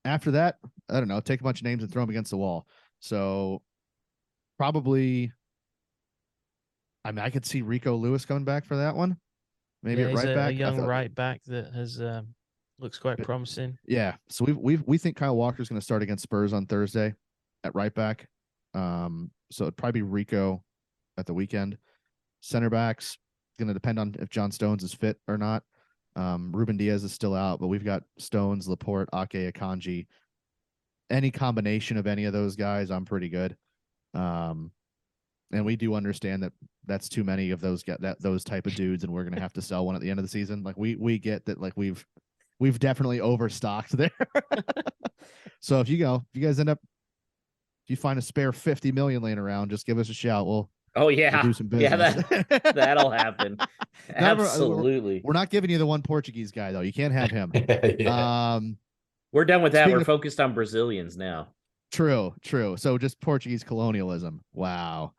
After that, I don't know. Take a bunch of names and throw them against the wall. So probably, I mean, I could see Rico Lewis coming back for that one. Maybe at right back. A young right back that has looks quite promising. Yeah. So we think Kyle Walker's going to start against Spurs on Thursday at right back. So it'd probably be Rico at the weekend. Center backs going to depend on if John Stones is fit or not. Ruben Diaz is still out, but we've got Stones, Laporte, Ake, Akanji. Any combination of any of those guys, I'm pretty good. And we do understand that that's too many of those those type of dudes, and we're gonna have to sell one at the end of the season. Like we get that. Like we've definitely overstocked there. So if you guys end up, if you find a spare 50 million laying around, just give us a shout. We'll do some business. Yeah, that'll happen. Absolutely. We're not giving you the one Portuguese guy though. You can't have him. Yeah. We're done with that. We're focused on Brazilians now. True. So just Portuguese colonialism. Wow.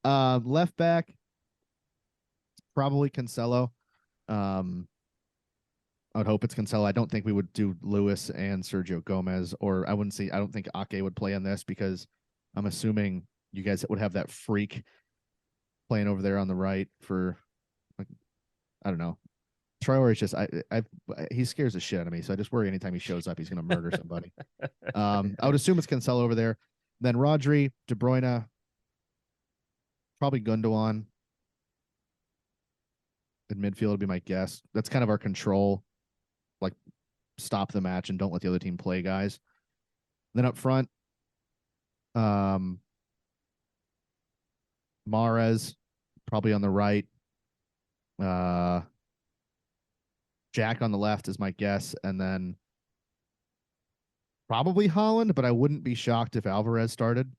Left back, probably Cancelo. I would hope it's Cancelo. I don't think we would do Lewis and Sergio Gomez, or I don't think Ake would play on this because I'm assuming you guys would have that freak playing over there on the right for, like, I don't know. Traore is just he scares the shit out of me, so I just worry anytime he shows up he's going to murder somebody. I would assume it's Cancelo over there. Then Rodri, De Bruyne, probably Gundogan in midfield would be my guess. That's kind of our control, like stop the match and don't let the other team play guys. Then up front, Mahrez probably on the right. Jack on the left is my guess, and then probably Holland, but I wouldn't be shocked if Alvarez started.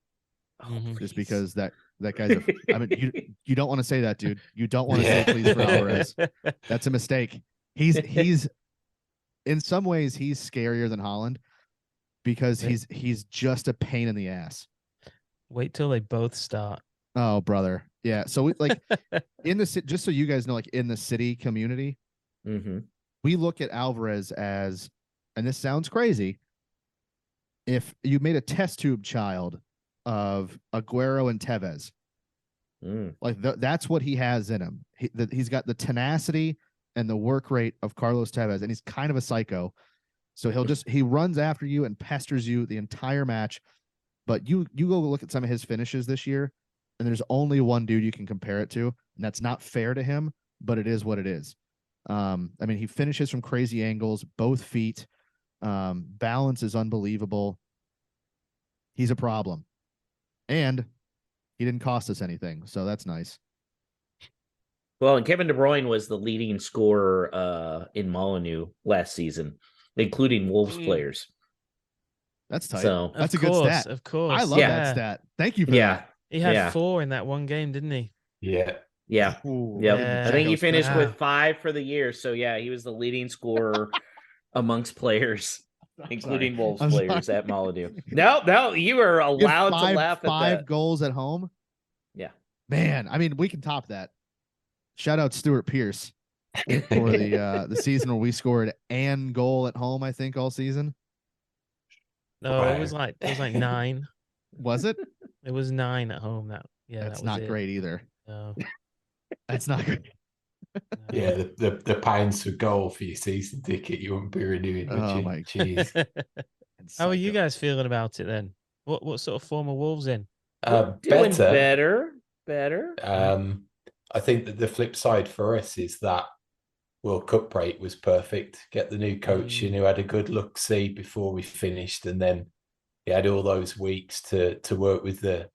Just because that guy's I mean, you don't want to say that, dude. You don't want to say please for Alvarez. That's a mistake. He's in some ways he's scarier than Holland because he's just a pain in the ass. Wait till they both start. Oh, brother. Yeah. So we, like in the just so you guys know, like in the City community, we look at Alvarez as and this sounds crazy, if you made a test tube child of Aguero and Tevez, like that's what he has in him. He's got the tenacity and the work rate of Carlos Tevez, and he's kind of a psycho. So he runs after you and pesters you the entire match. But you go look at some of his finishes this year, and there's only one dude you can compare it to, and that's not fair to him, but it is what it is. I mean, he finishes from crazy angles, both feet. Balance is unbelievable. He's a problem. And he didn't cost us anything, so that's nice. Well, and Kevin De Bruyne was the leading scorer in Molineux last season, including Wolves players. That's tight. So, that's a good stat. Of course. I love that stat. Thank you for that. He had 4 in that one game, didn't he? Yeah. I think he finished with 5 for the year. So, yeah, he was the leading scorer amongst players, including Wolves players at Molineux. No, you were allowed to laugh at that. 5 goals at home? Yeah. Man, I mean, we can top that. Shout out Stuart Pearce for the season where we scored an goal at home, I think, all season. No, it was like 9. Was it? It was 9 at home. That's not great either. No. That's not great. Yeah, the pounds for goal for your season ticket you wouldn't be renewing, would you? My jeez. How are you guys feeling about it then? What sort of form are Wolves in? Doing better. I think that the flip side for us is that World Cup break was perfect. Get the new coach in who had a good look-see before we finished, and then he had all those weeks to work with the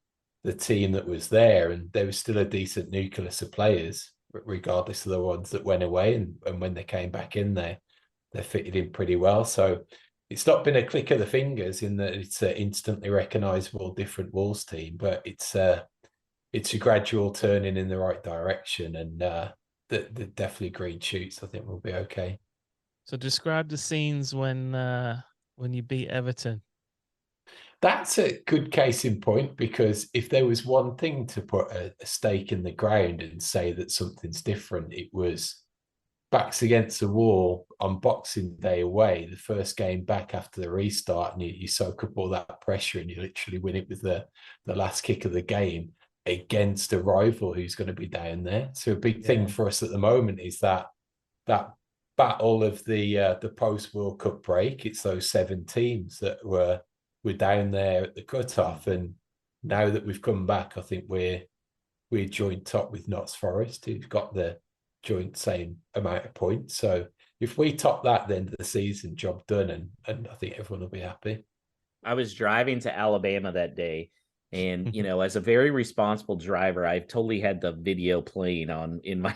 team that was there, and there was still a decent nucleus of players, regardless of the ones that went away, and when they came back in there, they fitted in pretty well. So it's not been a click of the fingers in that it's an instantly recognisable different Wolves team, but it's a gradual turning in the right direction, and the definitely green shoots. I think we'll be okay. So describe the scenes when you beat Everton. That's a good case in point, because if there was one thing to put a stake in the ground and say that something's different, it was backs against the wall on Boxing Day away, the first game back after the restart, and you soak up all that pressure and you literally win it with the last kick of the game against a rival who's going to be down there. So a big thing for us at the moment is that battle of the post World Cup break. It's those 7 teams that were down there at the cutoff, and now that we've come back, I think we're joint top with Notts Forest, who've got the joint same amount of points. So if we top that, then the season, job done, and I think everyone will be happy. I was driving to Alabama that day, and as a very responsible driver, I've totally had the video playing on in my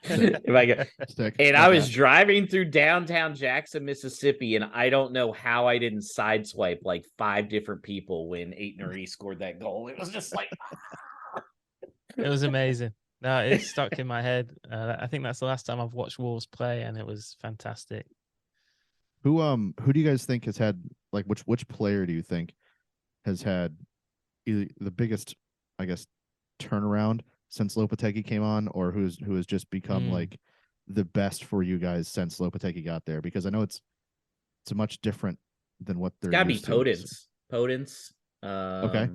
and I was driving through downtown Jackson, Mississippi, and I don't know how I didn't sideswipe like 5 different people when Aitner scored that goal. It was just like it was amazing. No, it stuck in my head. I think that's the last time I've watched Wolves play, and it was fantastic. Who do you guys think has had, like, which player do you think has had either the biggest, I guess, turnaround since Lopetegui came on, or who has just become like the best for you guys since Lopetegui got there? Because I know it's much different than what they're. It's gotta be Podence. Okay.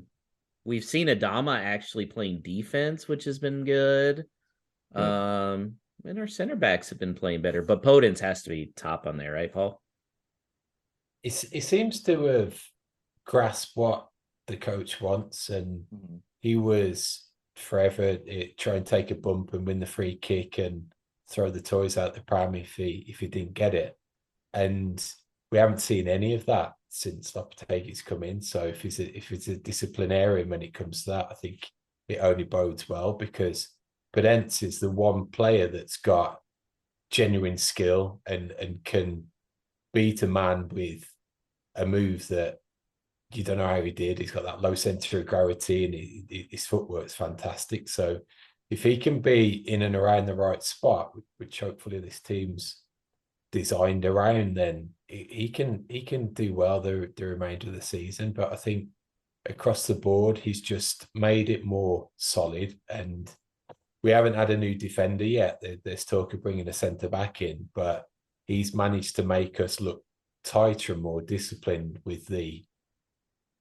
We've seen Adama actually playing defense, which has been good. And our center backs have been playing better, but Podence has to be top on there, right, Paul? It seems to have grasped what the coach wants, and he was forever try and take a bump and win the free kick and throw the toys out the pram if he didn't get it, and we haven't seen any of that since Lopetegui's come in. So if he's a disciplinarian when it comes to that, I think it only bodes well, because Podence is the one player that's got genuine skill and can beat a man with a move that you don't know how he did. He's got that low center of gravity, and his footwork's fantastic. So if he can be in and around the right spot, which hopefully this team's designed around, then he can do well the remainder of the season. But I think across the board, he's just made it more solid, and we haven't had a new defender yet. There's talk of bringing a centre back in, but he's managed to make us look tighter and more disciplined with the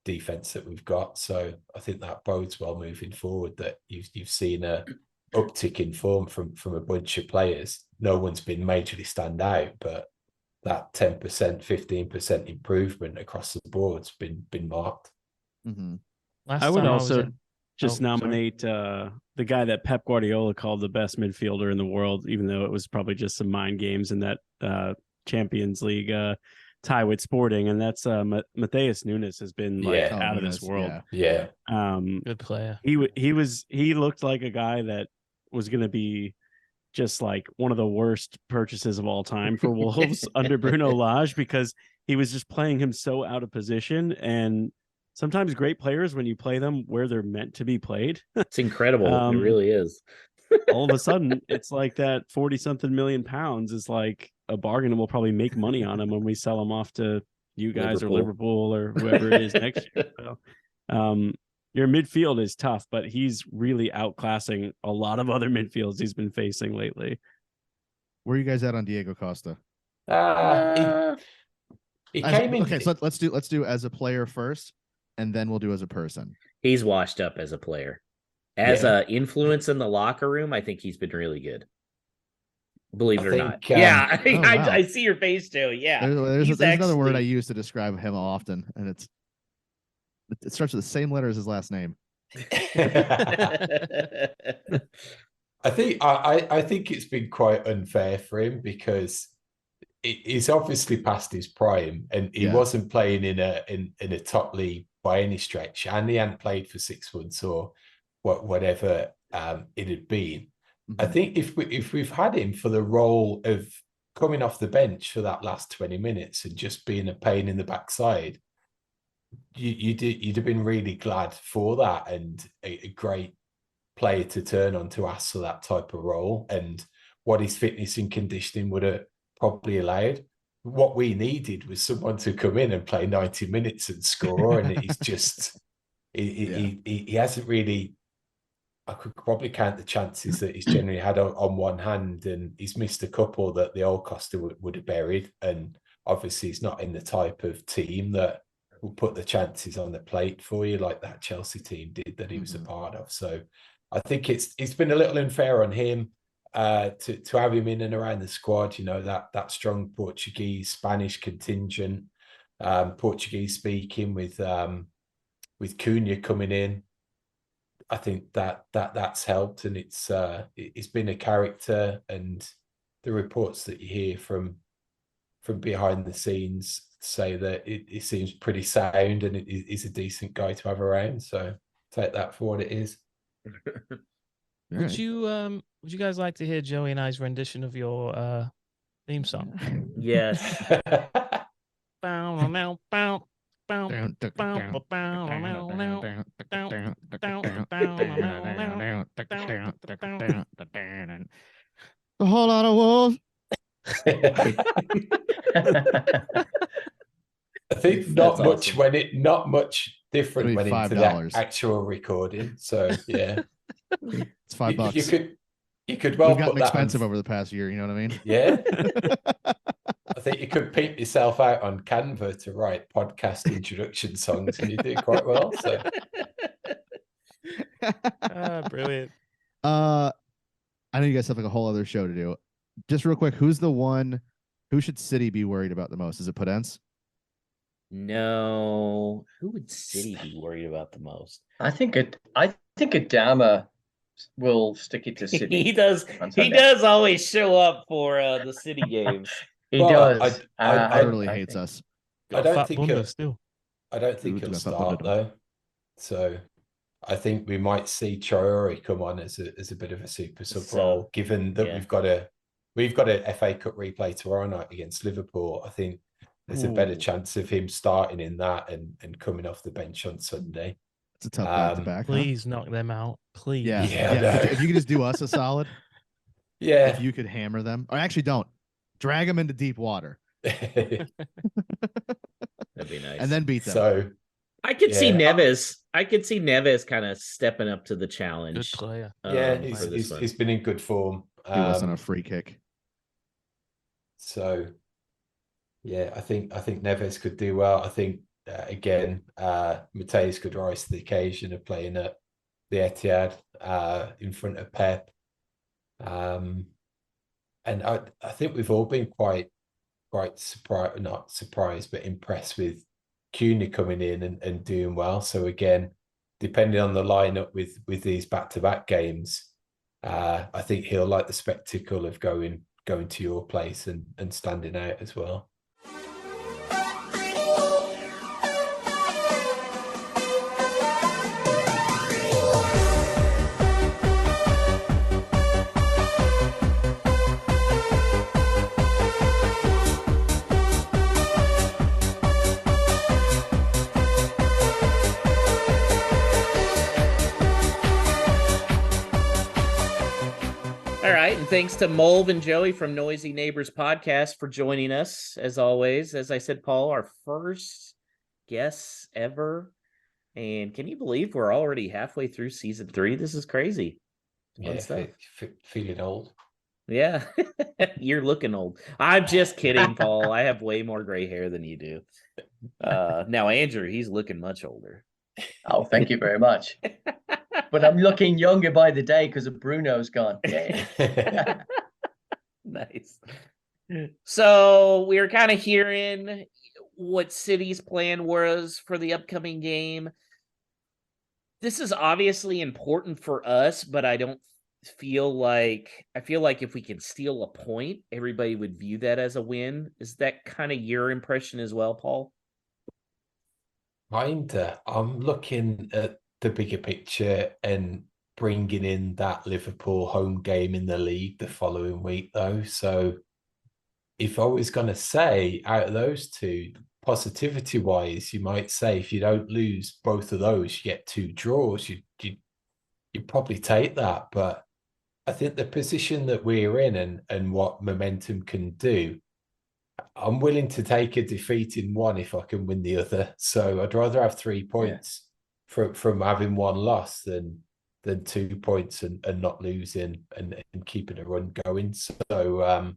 defense that we've got. So I think that bodes well moving forward, that you've seen a uptick in form from a bunch of players. No one's been majorly stand out, but that 10%, 15% improvement across the board's been marked. Mm-hmm. I would also just nominate the guy that Pep Guardiola called the best midfielder in the world, even though it was probably just some mind games in that Champions League tie with Sporting, and that's Matheus Nunes has been like out of this world. Yeah. Good player. He looked like a guy that was going to be just like one of the worst purchases of all time for Wolves under Bruno Lage, because he was just playing him so out of position. And sometimes great players, when you play them where they're meant to be played, it's incredible. It really is. All of a sudden, it's like that 40-something million pounds is like a bargain, and we'll probably make money on him when we sell him off to you guys or Liverpool or whoever it is next year. So, your midfield is tough, but he's really outclassing a lot of other midfields he's been facing lately. Where are you guys at on Diego Costa? He came in. Okay, so let's do as a player first, and then we'll do as a person. He's washed up as a player. As a influence in the locker room, I think he's been really good. Believe it or not. Yeah, I see your face, Joe. Yeah. There's another word I use to describe him often, and it starts with the same letter as his last name. I think it's been quite unfair for him, because he's obviously past his prime, and he wasn't playing in a top league by any stretch, and he hadn't played for 6 months or whatever it had been. I think if we've had him for the role of coming off the bench for that last 20 minutes and just being a pain in the backside, you'd have been really glad for that, and a great player to turn on to ask for that type of role, and what his fitness and conditioning would have probably allowed. What we needed was someone to come in and play 90 minutes and score, and he's just he hasn't really. I could probably count the chances that he's generally had on one hand, and he's missed a couple that the old Costa would have buried. And obviously, he's not in the type of team that will put the chances on the plate for you like that Chelsea team did that he was a part of. So I think it's been a little unfair on him to have him in and around the squad. You know, that strong Portuguese, Spanish contingent, Portuguese speaking with Cunha coming in. I think that's helped, and it's been a character, and the reports that you hear from behind the scenes say that it seems pretty sound, and he's a decent guy to have around. So take that for what it is. Would you guys like to hear Joey and I's rendition of your theme song? Yes. So a whole lot of wolves. I think not much different went into that actual recording. So yeah, it's $5. You could well gotten put expensive over the past year. You know what I mean? Yeah. I think you could peep yourself out on Canva to write podcast introduction songs, and you do quite well. So, brilliant. I know you guys have like a whole other show to do. Just real quick, who should City be worried about the most? Is it Podence? No. Who would City be worried about the most? I think Adama will stick it to City. He does always show up for the City games. He does. I really hates us. I don't think he'll start though. So I think we might see Traore come on as a bit of a super sub role, given that we've got a FA Cup replay tomorrow night against Liverpool. I think there's a better chance of him starting in that and coming off the bench on Sunday. It's a tough back to back. Please knock them out. Please. Yeah. If you could just do us a solid. Yeah. If you could hammer them. Or actually don't. Drag them into deep water. That'd be nice. And then beat them. So I could see Neves. I could see Neves kind of stepping up to the challenge. Good player. He's been in good form. He wasn't a free kick. So Yeah, I think Neves could do well. I think again, Mateus could rise to the occasion of playing at the Etihad in front of Pep. Um, and I think we've all been quite surprised, not surprised, but impressed with Cunha coming in and doing well. So again, depending on the lineup with these back-to-back games, I think he'll like the spectacle of going to your place and standing out as well. All right, and thanks to Mulv and Joey from Noisy Neighbors Podcast for joining us, as always. As I said, Paul, our first guests ever. And can you believe we're already halfway through season 3? This is crazy. Fun stuff. Feeling old. Yeah, you're looking old. I'm just kidding, Paul. I have way more gray hair than you do. Now, Andrew, he's looking much older. Oh, thank you very much. But I'm looking younger by the day because of Bruno's gone. Nice. So we were kind of hearing what City's plan was for the upcoming game. This is obviously important for us, but I feel like if we can steal a point, everybody would view that as a win. Is that kind of your impression as well, Paul? Kinda. I'm looking at the bigger picture and bringing in that Liverpool home game in the league the following week, though. So if I was going to say out of those two, positivity wise, you might say if you don't lose both of those, you get 2 draws. You probably take that. But I think the position that we're in and what momentum can do, I'm willing to take a defeat in one if I can win the other. So I'd rather have 3 points from having one loss than 2 points and not losing and keeping a run going. So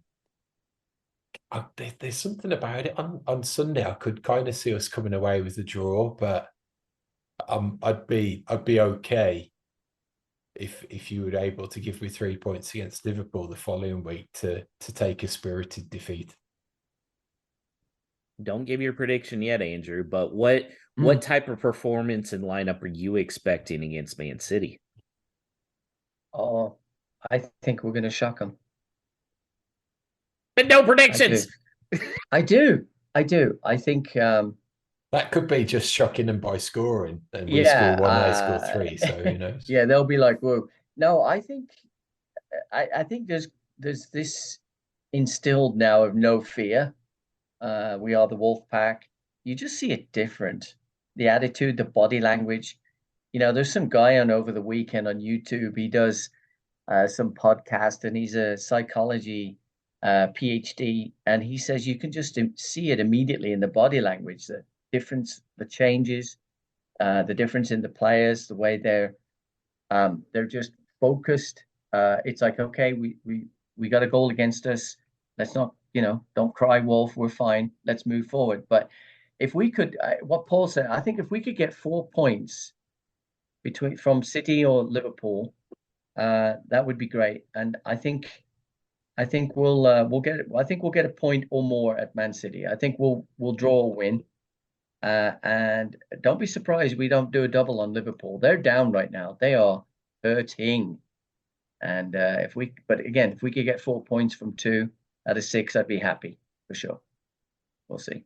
there's something about it. On Sunday, I could kind of see us coming away with a draw, but I'd be okay if you were able to give me 3 points against Liverpool the following week to take a spirited defeat. Don't give your prediction yet, Andrew, but what type of performance and lineup are you expecting against Man City? Oh, I think we're going to shock them. But no predictions. I do. I think that could be just shocking them by scoring. And we score 1, they score 3. So who knows? Yeah, they'll be like, whoa. No, I think there's this instilled now of no fear. We are the wolf pack. You just see it different. The attitude, the body language. There's some guy on over the weekend on YouTube. He does some podcast, and he's a psychology PhD, and he says you can just see it immediately in the body language, the difference, the changes, the difference in the players, the way they're just focused. It's like, okay, we got a goal against us. Let's not, don't cry wolf. We're fine. Let's move forward. But if we could, what Paul said, I think if we could get 4 points from City or Liverpool, that would be great. And I think we'll get it. I think we'll get a point or more at Man City. I think we'll draw or win. And don't be surprised we don't do a double on Liverpool. They're down right now. They are hurting. And if we could get 4 points from 2 out of 6, I'd be happy for sure. We'll see.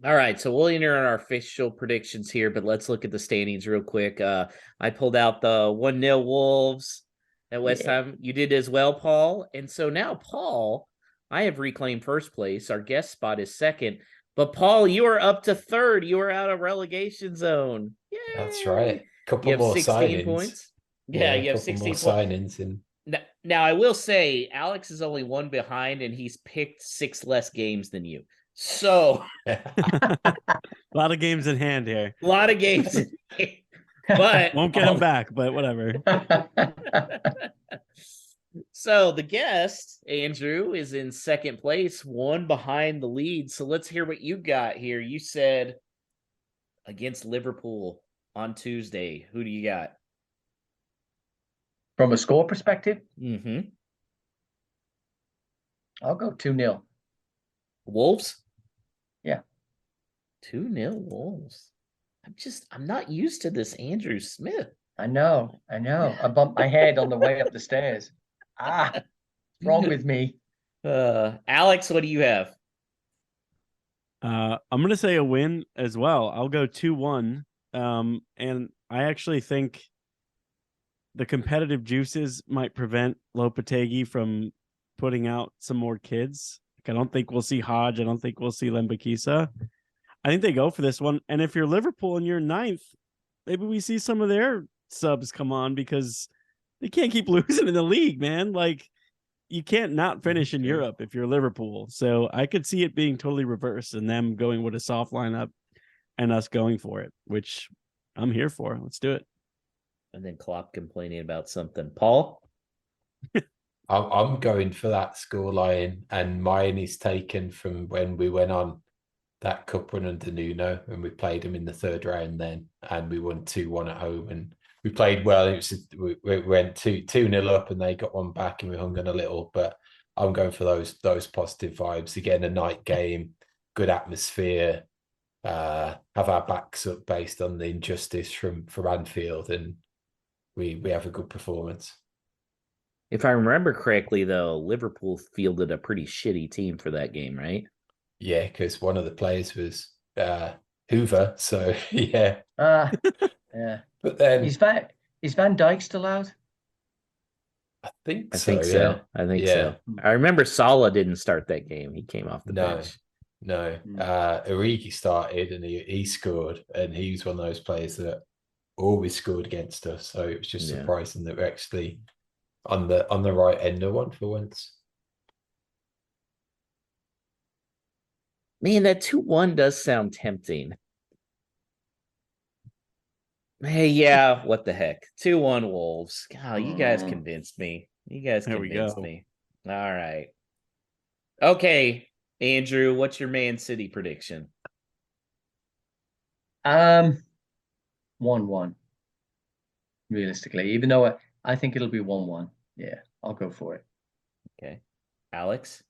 All right, so we'll enter on our official predictions here, but let's look at the standings real quick. I pulled out the 1-0 Wolves at West Ham. You did as well, Paul. And so now, Paul, I have reclaimed first place. Our guest spot is second. But, Paul, you are up to third. You are out of relegation zone. Yay! That's right. Couple more 16 signings. Points. Yeah, you have 16 signings in. Now, I will say, Alex is only 1 behind, and he's picked 6 less games than you. So, a lot of games in hand here. A lot of games in hand. But won't get them back, but whatever. So the guest, Andrew, is in second place, one behind the lead. So let's hear what you got here. You said against Liverpool on Tuesday. Who do you got? From a score perspective, Mm-hmm. I'll go 2-0. Wolves? Yeah. 2-0 Wolves. I'm not used to this Andrew Smith. I know. I bumped my head on the way up the stairs. What's wrong with me? Alex, what do you have? I'm gonna say a win as well. I'll go 2-1. And I actually think the competitive juices might prevent Lopetegui from putting out some more kids. Like, I don't think we'll see Hodge. I don't think we'll see Lembakisa. I think they go for this one. And if you're Liverpool and you're ninth, maybe we see some of their subs come on because they can't keep losing in the league, man. Like, you can't not finish in Europe if you're Liverpool. So I could see it being totally reversed and them going with a soft lineup and us going for it, which I'm here for. Let's do it. And then Klopp complaining about something. Paul? I'm going for that scoreline, and mine is taken from when we went on that cup run under Nuno, and we played them in the third round then, and we won 2-1 at home, and we played well. We went 2-0 up, and they got one back, and we hung on a little. But I'm going for those positive vibes again. A night game, good atmosphere, have our backs up based on the injustice from Anfield, and we have a good performance. If I remember correctly, though, Liverpool fielded a pretty shitty team for that game, right? Yeah, because one of the players was Hoover, so yeah. Yeah. But then Is Van Dijk still out? I think I so. think so. I think so. I remember Salah didn't start that game. He came off the bench. No. Origi started and he scored, and he was one of those players that always scored against us. So it was just surprising that we're actually on the right end of one for once. Man, that 2-1 does sound tempting. Hey, yeah, what the heck? 2-1 Wolves. God, you guys convinced me. You guys convinced me. All right. Okay, Andrew, what's your Man City prediction? 1-1. Realistically, even though I think it'll be 1-1. Yeah, I'll go for it. Okay. Alex?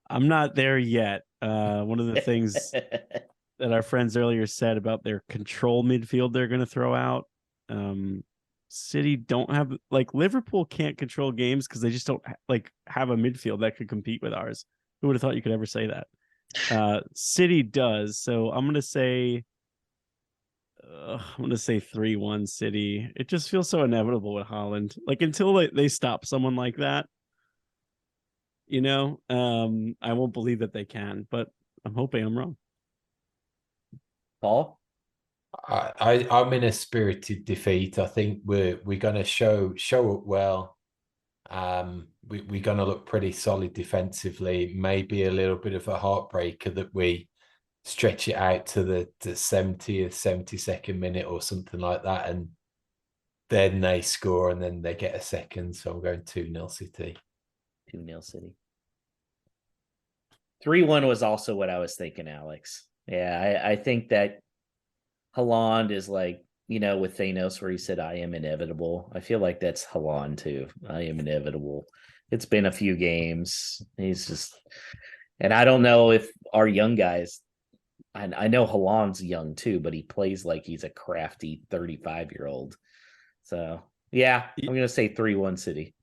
I'm not there yet. One of the things that our friends earlier said about their control midfield they're going to throw out. City don't have, like, Liverpool can't control games because they just don't have a midfield that could compete with ours. Who would have thought you could ever say that? City does. So I'm going to say 3-1 City. It just feels so inevitable with Haaland. Like, until they stop someone like that, I won't believe that they can, but I'm hoping I'm wrong. Paul? I'm in a spirited defeat. I think we're going to show up well. We're going to look pretty solid defensively. Maybe a little bit of a heartbreaker that we stretch it out to the 70th, 72nd minute or something like that, and then they score and then they get a second. So I'm going 2-0 City. 2-0 City. 3-1 was also what I was thinking, Alex. Yeah, I think that Haaland is like, with Thanos where he said, I am inevitable. I feel like that's Haaland too. I am inevitable. It's been a few games. He's just, and I don't know if our young guys, I know Haaland's young too, but he plays like he's a crafty 35-year-old. So, yeah, I'm going to say 3-1 City.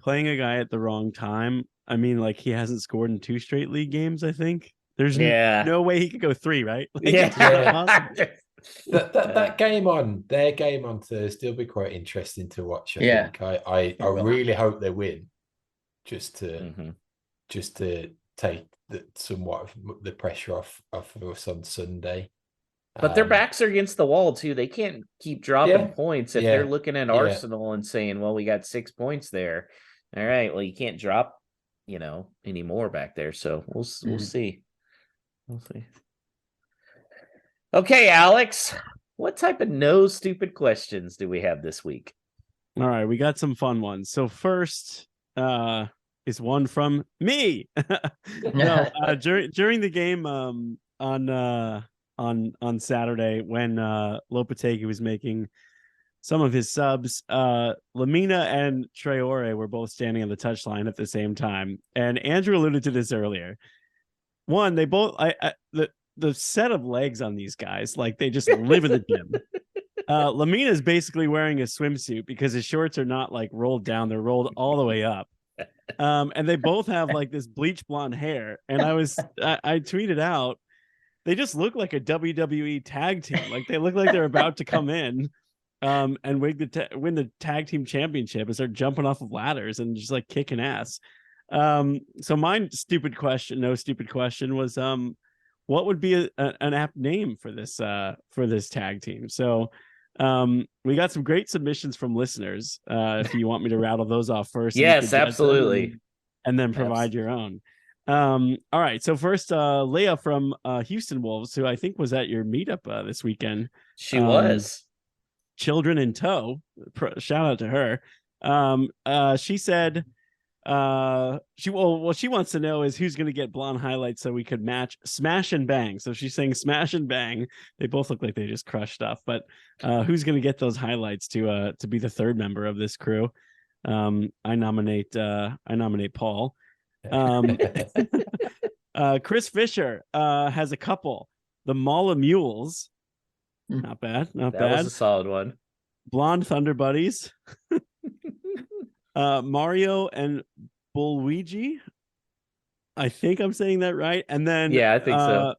Playing a guy at the wrong time. I mean, like, he hasn't scored in 2 straight league games, I think. There's no way he could go 3, right? That game on their game on Thursday will be quite interesting to watch. I think I really hope they win, just to take somewhat of the pressure off us on Sunday. But their backs are against the wall too. They can't keep dropping points if they're looking at Arsenal and saying, "Well, we got 6 points there." All right, well, you can't drop, any more back there. So we'll see. We'll see. Okay, Alex, what type of no stupid questions do we have this week? All right, we got some fun ones. So first is one from me. During the game on Saturday when Lopetegui was making some of his subs, Lemina and Traore were both standing on the touchline at the same time. And Andrew alluded to this earlier. One, they both the set of legs on these guys, like they just live in the gym. Lemina is basically wearing a swimsuit because his shorts are not like rolled down, they're rolled all the way up. And they both have like this bleach blonde hair. And I tweeted out, they just look like a WWE tag team. Like they look like they're about to come in and win the tag team championship and start jumping off of ladders and just like kicking ass. So my no stupid question was what would be an apt name for this tag team? So we got some great submissions from listeners. If you want me to rattle those off first. Yes, absolutely. And then provide your own. All right. So first, Leah from Houston Wolves, who I think was at your meetup this weekend. She was. Children in tow. Shout out to her. She said she wants to know is who's going to get blonde highlights so we could match Smash and Bang. So she's saying Smash and Bang. They both look like they just crushed stuff, but who's going to get those highlights to be the third member of this crew? I nominate Paul. Chris Fisher has a couple. The Mall of Mules. Not bad. That was a solid one. Blonde Thunder Buddies. Mario and Bullweegee. I think I'm saying that right. And then I think so.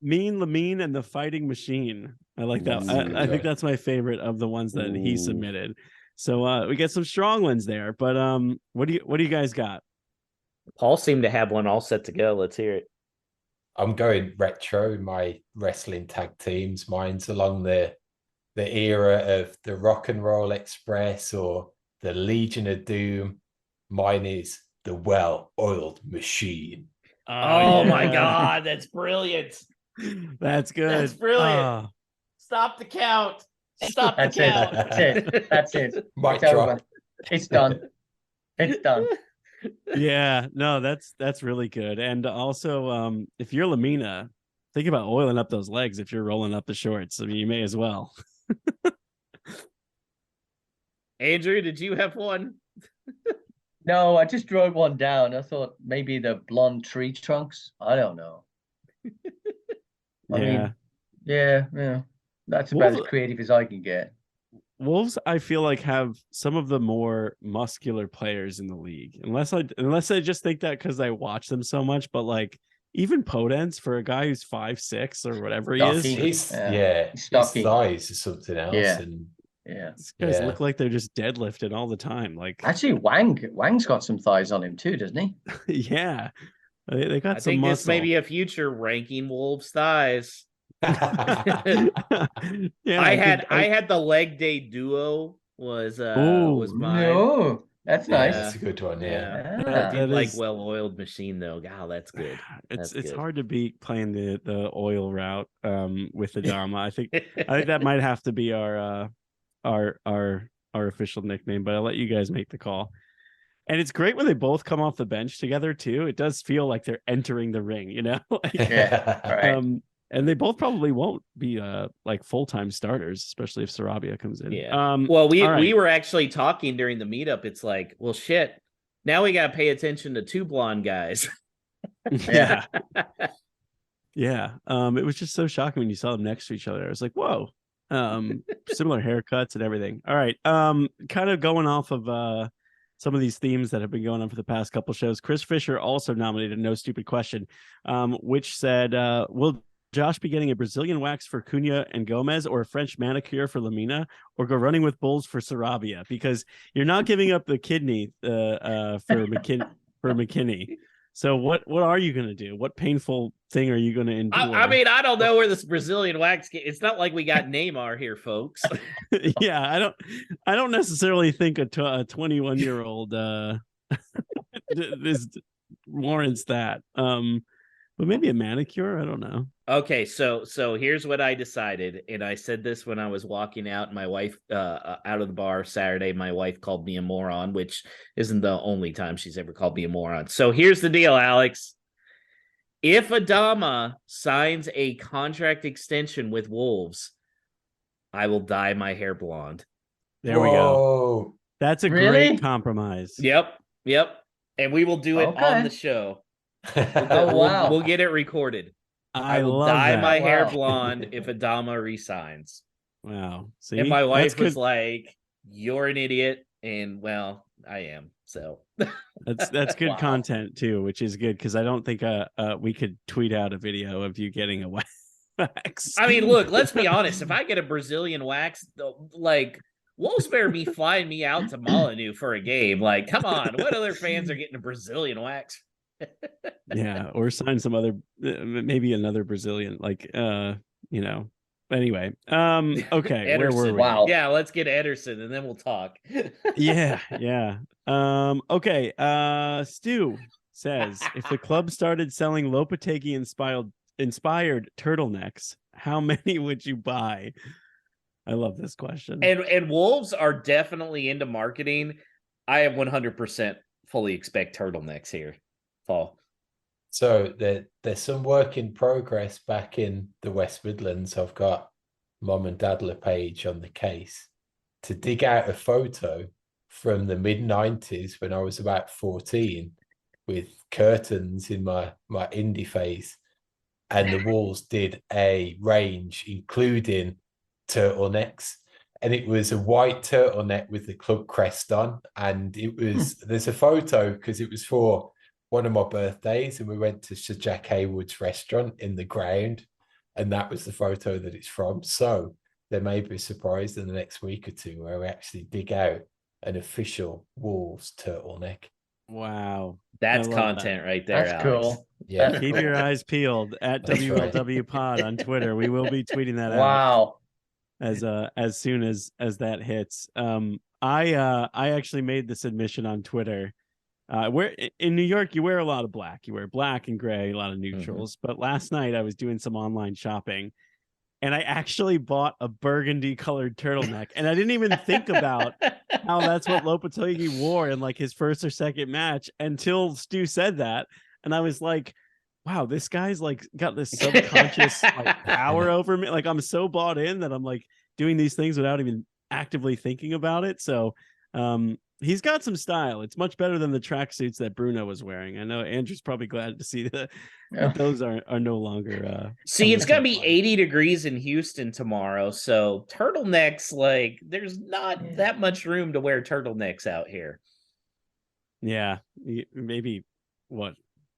Mean Lemine and the Fighting Machine. I like that. I think that's my favorite of the ones that he submitted. So we get some strong ones there. But what do you guys got? Paul seemed to have one all set to go. Let's hear it. I'm going retro. My wrestling tag teams. Mine's along the era of the Rock and Roll Express or the Legion of Doom. Mine is the Well-Oiled Machine. Oh my God, that's brilliant. That's good. That's brilliant. Stop the count. Stop the count. That's it. Mic It's drop. over. It's done. It's done. Yeah, no, that's really good. And also, if you're Lemina, think about oiling up those legs if you're rolling up the shorts. I mean, you may as well. Andrew, did you have one? No, I just wrote one down. I thought maybe the blonde tree trunks. I don't know. I mean, yeah. That's about as creative as I can get. Wolves, I feel like, have some of the more muscular players in the league. Unless I just think that because I watch them so much, but like even Podence, for a guy who's 5'6" or whatever he is, his thighs is something else. Yeah. And these guys look like they're just deadlifting all the time. Like actually, Wang's got some thighs on him too, doesn't he? Yeah, they got some think muscle. This may be a future ranking Wolves thighs. Yeah, I had the leg day duo was mine. No, that's nice. That's a good one. Yeah. I did like well-oiled machine though. God, that's good. It's hard to beat playing the oil route with Adama. I think that might have to be our official nickname, but I'll let you guys make the call. And it's great when they both come off the bench together too. It does feel like they're entering the ring, you know? Right. And they both probably won't be like full-time starters, especially if Sarabia comes in. Yeah. Well, we were actually talking during the meetup. It's like, well, shit. Now we got to pay attention to two blonde guys. Yeah. Yeah. It was just so shocking when you saw them next to each other. I was like, whoa. Similar haircuts and everything. All right. Kind of going off of some of these themes that have been going on for the past couple shows. Chris Fisher also nominated No Stupid Question, which said, will Josh be getting a Brazilian wax for Cunha and Gomez, or a French manicure for Lemina, or go running with bulls for Sarabia? Because you're not giving up the kidney for McKinney. So what are you going to do? What painful thing are you going to endure? I mean, I don't know where this Brazilian wax. It's not like we got Neymar here, folks. Yeah, I don't necessarily think a 21-year-old this warrants that. But maybe a manicure. I don't know. Okay, so here's what I decided, and I said this when I was walking out. My wife, out of the bar Saturday, my wife called me a moron, which isn't the only time she's ever called me a moron. So here's the deal, Alex. If Adama signs a contract extension with Wolves, I will dye my hair blonde. There we go. That's a great compromise. Yep. And we will do it on the show. Wow. We'll get it recorded. I will dye my hair blonde if Adama resigns. Wow. See? And my wife was like, "You're an idiot," and well, I am. So that's good content too, which is good because I don't think we could tweet out a video of you getting a wax. I mean, look, let's be honest. If I get a Brazilian wax, like Wolves better be flying me out to Molineux for a game. Like, come on, what other fans are getting a Brazilian wax? Yeah, or sign some other, maybe another Brazilian, like anyway, okay. Where were we? Wow. Yeah, let's get Ederson and then we'll talk. Yeah. Okay. Stu says, if the club started selling Lopetegui inspired turtlenecks, how many would you buy? I love this question. And Wolves are definitely into marketing. I have 100% fully expect turtlenecks here, Paul. So there's some work in progress back in the West Midlands. I've got Mum and Dad LePage on the case to dig out a photo from the mid-90s when I was about 14 with curtains in my indie phase. And the Wolves did a range including turtlenecks. And it was a white turtleneck with the club crest on. And it was, there's a photo because it was for one of my birthdays and we went to Sir Jack Haywood's restaurant in the ground. And that was the photo that it's from. So there may be a surprise in the next week or two where we actually dig out an official Wolves turtleneck. Wow. That's content right there. That's Alex. cool. Yeah. Keep your eyes peeled at WLW Pod on Twitter. We will be tweeting that out. Wow. As soon as that hits. I actually made this admission on Twitter. Where in New York you wear a lot of black. You wear black and gray, a lot of neutrals. But last night I was doing some online shopping and I actually bought a burgundy colored turtleneck. And I didn't even think about how that's what Lopetegui wore in like his first or second match until Stu said that. And I was like, wow, this guy's like got this subconscious like power over me. Like I'm so bought in that I'm like doing these things without even actively thinking about it. So he's got some style. It's much better than the tracksuits that Bruno was wearing. I know Andrew's probably glad to see that those are no longer. See, it's gonna be 80 degrees in Houston tomorrow, so turtlenecks, like, there's not that much room to wear turtlenecks out here. Yeah, maybe what,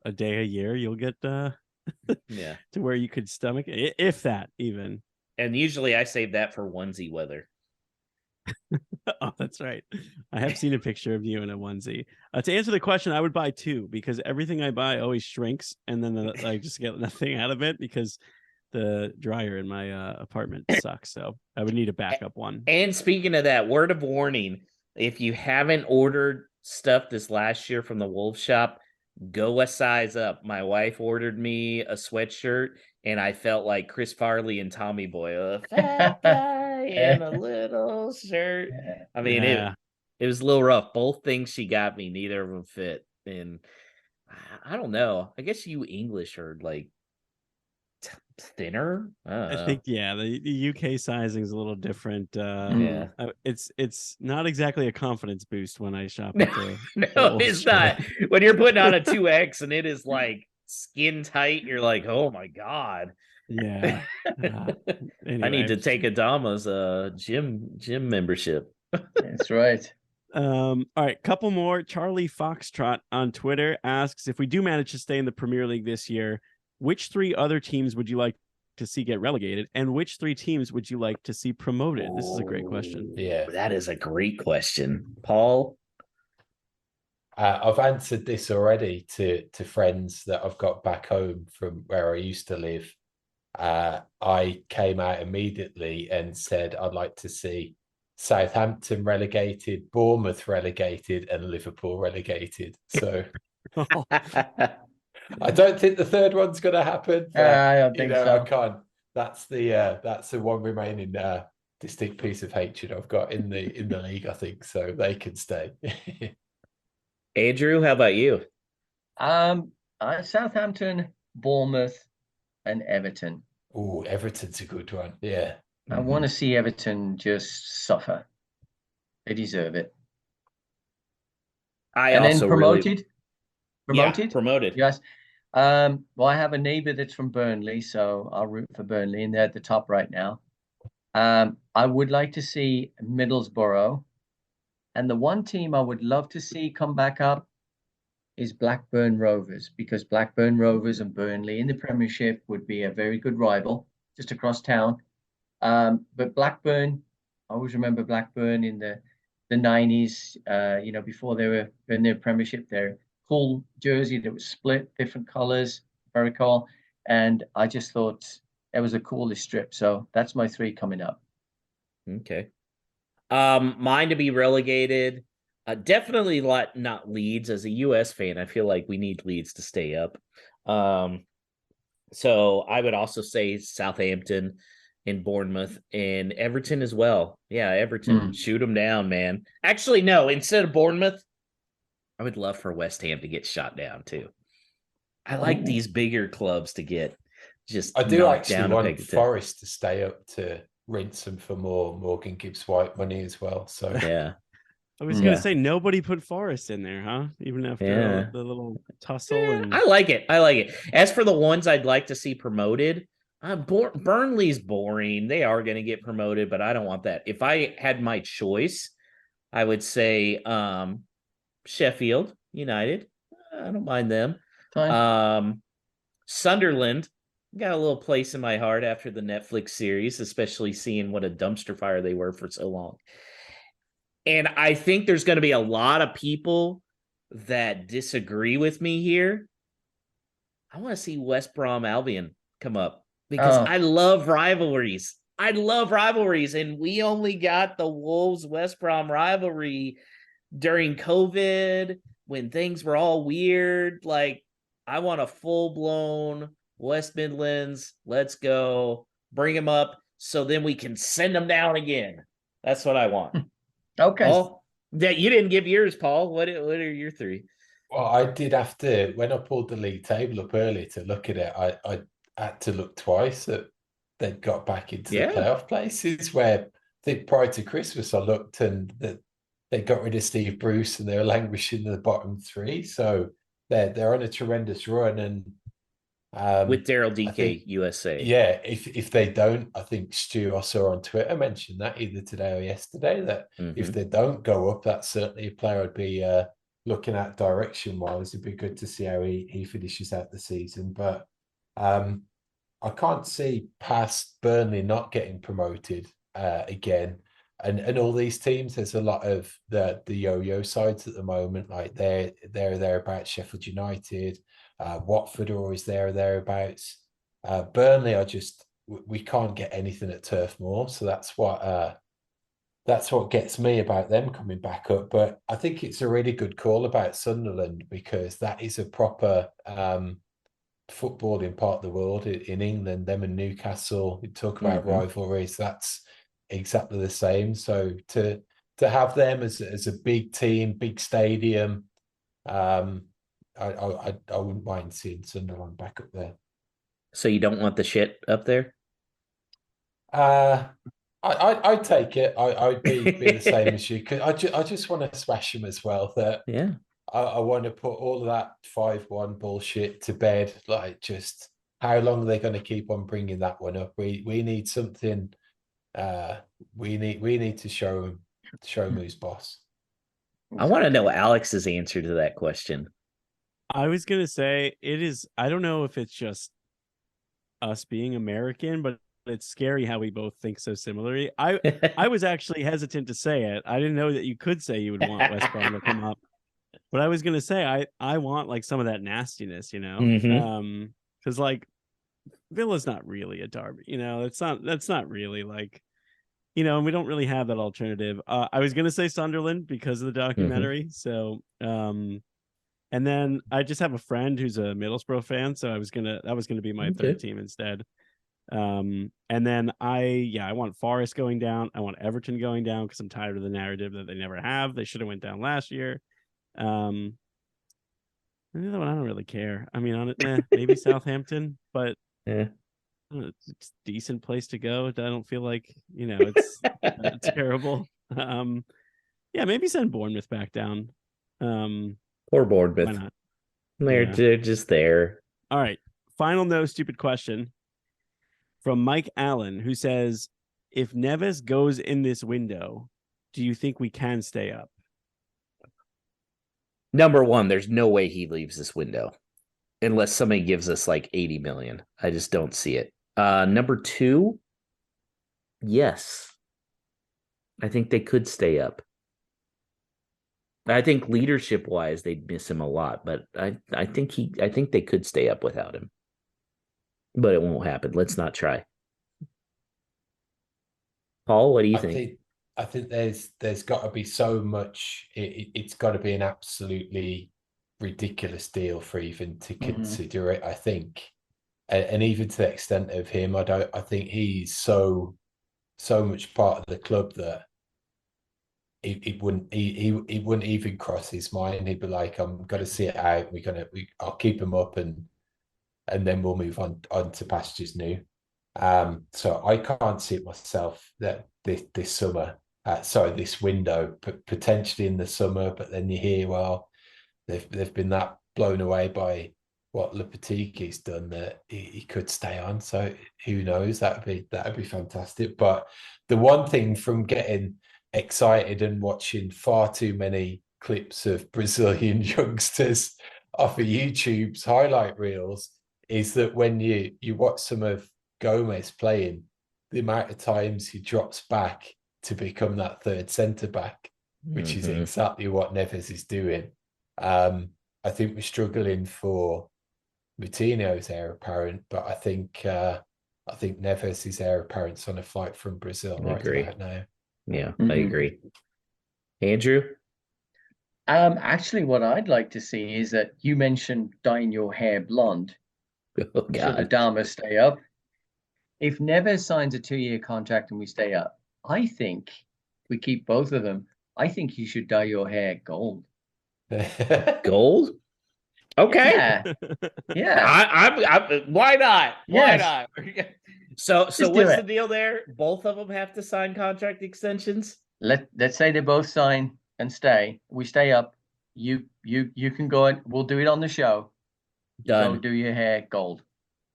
a day a year you'll get yeah, to where you could stomach it, if that even. And usually I save that for onesie weather. Oh, that's right. I have seen a picture of you in a onesie. To answer the question, I would buy two because everything I buy always shrinks, and then I just get nothing out of it because the dryer in my apartment sucks. So I would need a backup one. And speaking of that, word of warning: if you haven't ordered stuff this last year from the Wolf Shop, go a size up. My wife ordered me a sweatshirt, and I felt like Chris Farley and Tommy Boy, a fat guy in a little shirt. I mean, it was a little rough. Both things she got me, neither of them fit. And I don't know. I guess you English are like thinner. I think the UK sizing is a little different. Yeah, it's not exactly a confidence boost when I shop at the no, it's not. When you're putting on a 2X and it is like skin tight, you're like, oh my god. Yeah. Anyway. I need to take Adama's gym membership. That's right. All right, couple more. Charlie Foxtrot on Twitter asks, if we do manage to stay in the Premier League this year, which three other teams would you like to see get relegated, and which three teams would you like to see promoted? This is a great question. Yeah, that is a great question, Paul. I've answered this already to friends that I've got back home from where I used to live. I came out immediately and said I'd like to see Southampton relegated, Bournemouth relegated, and Liverpool relegated. So I don't think the third one's going to happen. But, I don't think so. I can't. That's the one remaining distinct piece of hatred I've got in the league. I think so. They can stay. Andrew, how about you? Southampton, Bournemouth, and Everton. Oh, Everton's a good one. Yeah. I want to see Everton just suffer. They deserve it. I and also then promoted. really Promoted? Yeah, promoted. Yes. Well, I have a neighbor that's from Burnley, so I'll root for Burnley, and they're at the top right now. I would like to see Middlesbrough, and the one team I would love to see come back up is Blackburn Rovers, because Blackburn Rovers and Burnley in the Premiership would be a very good rival just across town. But Blackburn, I always remember Blackburn in the 90s, before they were in their Premiership, their cool jersey that was split, different colors, very cool. And I just thought it was the coolest strip. So that's my 3 coming up. Okay. Mine to be relegated. Definitely not Leeds. As a US fan, I feel like we need Leeds to stay up. So I would also say Southampton and Bournemouth and Everton as well. Yeah, Everton, shoot them down, man. Actually, no, instead of Bournemouth, I would love for West Ham to get shot down too. I like these bigger clubs to get just I do knocked actually down want Forest to stay up to rinse them for more Morgan Gibbs White money as well. So yeah. I was gonna say nobody put Forest in there, huh? Even after the little tussle. And I like it. As for the ones I'd like to see promoted, Burnley's boring. They are going to get promoted, but I don't want that. If I had my choice, I would say Sheffield United. I don't mind them. Fine. Sunderland got a little place in my heart after the Netflix series, especially seeing what a dumpster fire they were for so long. And I think there's going to be a lot of people that disagree with me here. I want to see West Brom Albion come up because I love rivalries. And we only got the Wolves West Brom rivalry during COVID when things were all weird. Like, I want a full-blown West Midlands. Let's go. Bring them up so then we can send them down again. That's what I want. Okay. Paul, you didn't give yours, Paul. What are your 3? Well, I did have to, when I pulled the league table up earlier to look at it, I had to look twice that they'd got back into the playoff places, where I think prior to Christmas I looked and that they got rid of Steve Bruce and they were languishing in the bottom 3. So they're on a tremendous run, and with Daryl DK USA. Yeah, if they don't, I think Stu, I saw on Twitter, mentioned that either today or yesterday, that if they don't go up, that's certainly a player I'd be looking at direction-wise. It'd be good to see how he finishes out the season. But I can't see past Burnley not getting promoted again. And all these teams, there's a lot of the yo-yo sides at the moment. Like they're about Sheffield United, Watford are always there or thereabouts. Burnley, we can't get anything at Turf Moor, so that's what gets me about them coming back up. But I think it's a really good call about Sunderland, because that is a proper footballing part of the world in England. Them and Newcastle, we talk about rivalries. That's exactly the same. So to have them as a big team, big stadium, I wouldn't mind seeing Sunderland back up there. So you don't want the shit up there? I'd take it. I'd be the same as you. Cause I just want to smash them as well. That I want to put all of that 5-1 bullshit to bed. Like, just how long are they going to keep on bringing that one up? We need something. We need to show them who's boss. I want to know Alex's answer to that question. I was gonna say it is. I don't know if it's just us being American, but it's scary how we both think so similarly. I was actually hesitant to say it. I didn't know that you could say you would want West Brom to come up, but I was gonna say I want like some of that nastiness, because like Villa's not really a derby, that's not really like, and we don't really have that alternative. I was gonna say Sunderland because of the documentary. So And then I just have a friend who's a Middlesbrough fan, so that was gonna be my third team instead. And then I want Forest going down. I want Everton going down because I'm tired of the narrative that they never have. They should have went down last year. The other one I don't really care. I mean, maybe Southampton, but Yeah. it's a decent place to go. I don't feel like it's terrible. Yeah, maybe send Bournemouth back down. Poor Bournemouth. Why not? They're just there. All right. Final no stupid question from Mike Allen, who says, if Neves goes in this window, do you think we can stay up? Number one, there's no way he leaves this window unless somebody gives us like 80 million. I just don't see it. Number two, yes. I think they could stay up. I think leadership wise, they'd miss him a lot, but I think they could stay up without him. But it won't happen. Let's not try. Paul, what do you think? I think there's got to be so much. It's got to be an absolutely ridiculous deal for even to consider it. I think, and even to the extent of him, I think he's so much part of the club that he wouldn't even cross his mind. He'd be like, I'm gonna see it out. I'll keep him up and then we'll move on to pastures new. So I can't see it myself that this summer, this window, potentially in the summer, but then you hear, well, they've been that blown away by what Lopetegy's done that he could stay on. So who knows? That'd be fantastic. But the one thing from getting excited and watching far too many clips of Brazilian youngsters off of YouTube's highlight reels is that when you watch some of Gomez playing, the amount of times he drops back to become that third centre back, which is exactly what Neves is doing. I think we're struggling for Coutinho's heir apparent, but I think Neves' heir apparent's on a flight from Brazil right now. Yeah, I agree. Andrew? Actually, what I'd like to see is that you mentioned dyeing your hair blonde. Oh, God. Should Adama stay up? If Neves signs a 2-year contract and we stay up, I think we keep both of them. I think you should dye your hair gold. Gold? Okay. Yeah. I'm why not? Why not? So what's the deal there? Both of them have to sign contract extensions? Let's say they both sign and stay. We stay up. You can go and we'll do it on the show. Done. Go do your hair gold.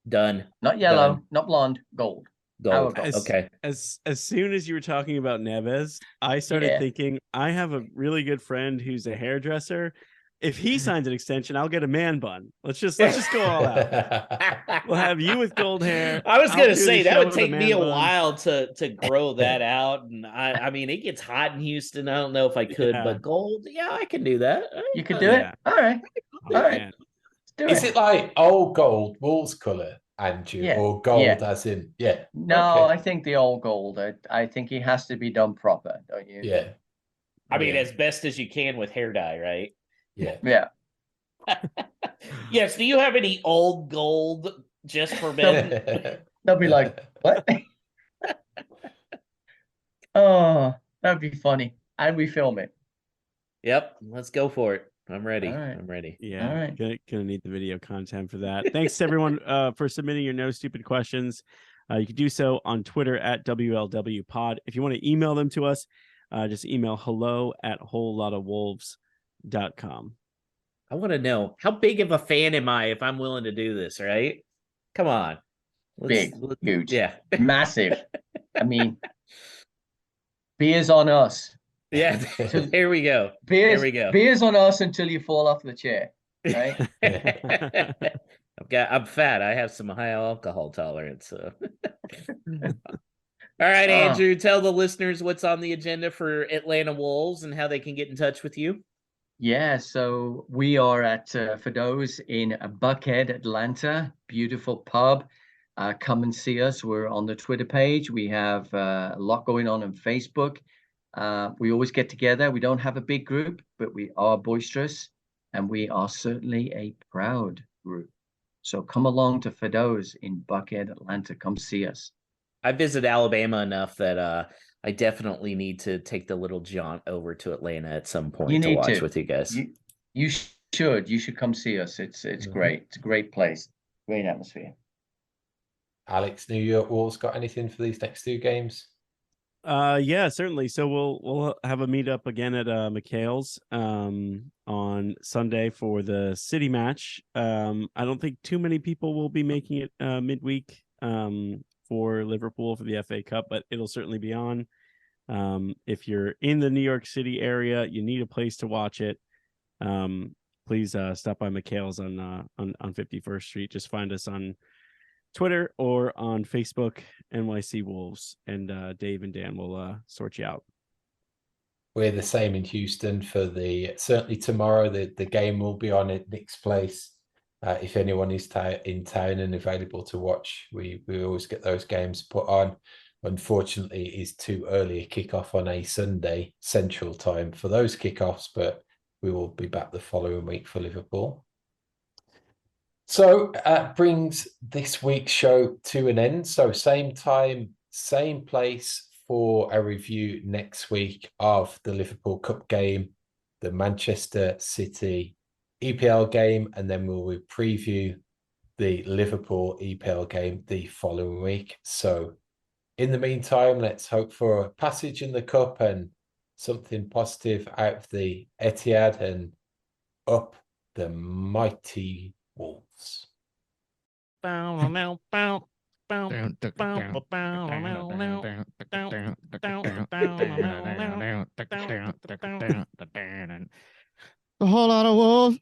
Done. Not yellow, Done. not blonde, gold. Gold. Okay. As soon as you were talking about Neves, I started thinking, I have a really good friend who's a hairdresser. If he signs an extension, I'll get a man bun. Let's just go all out. We'll have you with gold hair. I was gonna say that would take me a while to grow that out, and I mean it gets hot in Houston. I don't know if I could, but gold, yeah, I can do that. You could do it. All right. Let's do it. Is it like old gold, Wolves color, Andrew, or gold as in No, I think the old gold. I think it has to be done proper, don't you? Yeah. I mean, as best as you can with hair dye, right? Yeah. Yes. Do you have any old gold just for men? They'll be like, what? Oh, that'd be funny. And we film it. Yep. Let's go for it. I'm ready. Right. I'm ready. Yeah. All right. Gonna need the video content for that. Thanks to everyone for submitting your no stupid questions. You can do so on Twitter at WLWpod. If you want to email them to us, just email hello@wholelotofwolves.com. I want to know, how big of a fan am I if I'm willing to do this, right? Come on. Big, huge, yeah, massive. I mean, beers on us. Yeah, here we go. Beers on us until you fall off the chair, right? I'm fat. I have some high alcohol tolerance. So. All right, Andrew, tell the listeners what's on the agenda for Atlanta Wolves and how they can get in touch with you. Yeah, so we are at Fido's in Buckhead, Atlanta. Beautiful pub. Come and see us. We're on the Twitter page. We have a lot going on Facebook. We always get together. We don't have a big group, but we are boisterous. and we are certainly a proud group. So come along to Fido's in Buckhead, Atlanta. Come see us. I visit Alabama enough that I definitely need to take the little jaunt over to Atlanta at some point to watch with you guys. You should. You should come see us. It's great. It's a great place. Great atmosphere. Alex, New York Wolves got anything for these next 2 games? Yeah, certainly. So we'll have a meetup again at McHale's on Sunday for the city match. I don't think too many people will be making it midweek for Liverpool for the FA Cup, but it'll certainly be on. If you're in the New York City area, you need a place to watch it. Please stop by McHale's on 51st Street. Just find us on Twitter or on Facebook, NYC Wolves, and Dave and Dan will sort you out. We're the same in Houston for certainly tomorrow. The game will be on at Nick's place. If anyone is in town and available to watch, we always get those games put on. Unfortunately, it is too early a kickoff on a Sunday Central Time for those kickoffs, but we will be back the following week for Liverpool. So brings this week's show to an end. So same time, same place for a review next week of the Liverpool Cup game, the Manchester City EPL game, and then we'll preview the Liverpool EPL game the following week. So in the meantime, let's hope for a passage in the Cup and something positive out of the Etihad, and up the mighty Wolves. The whole lot of wolves.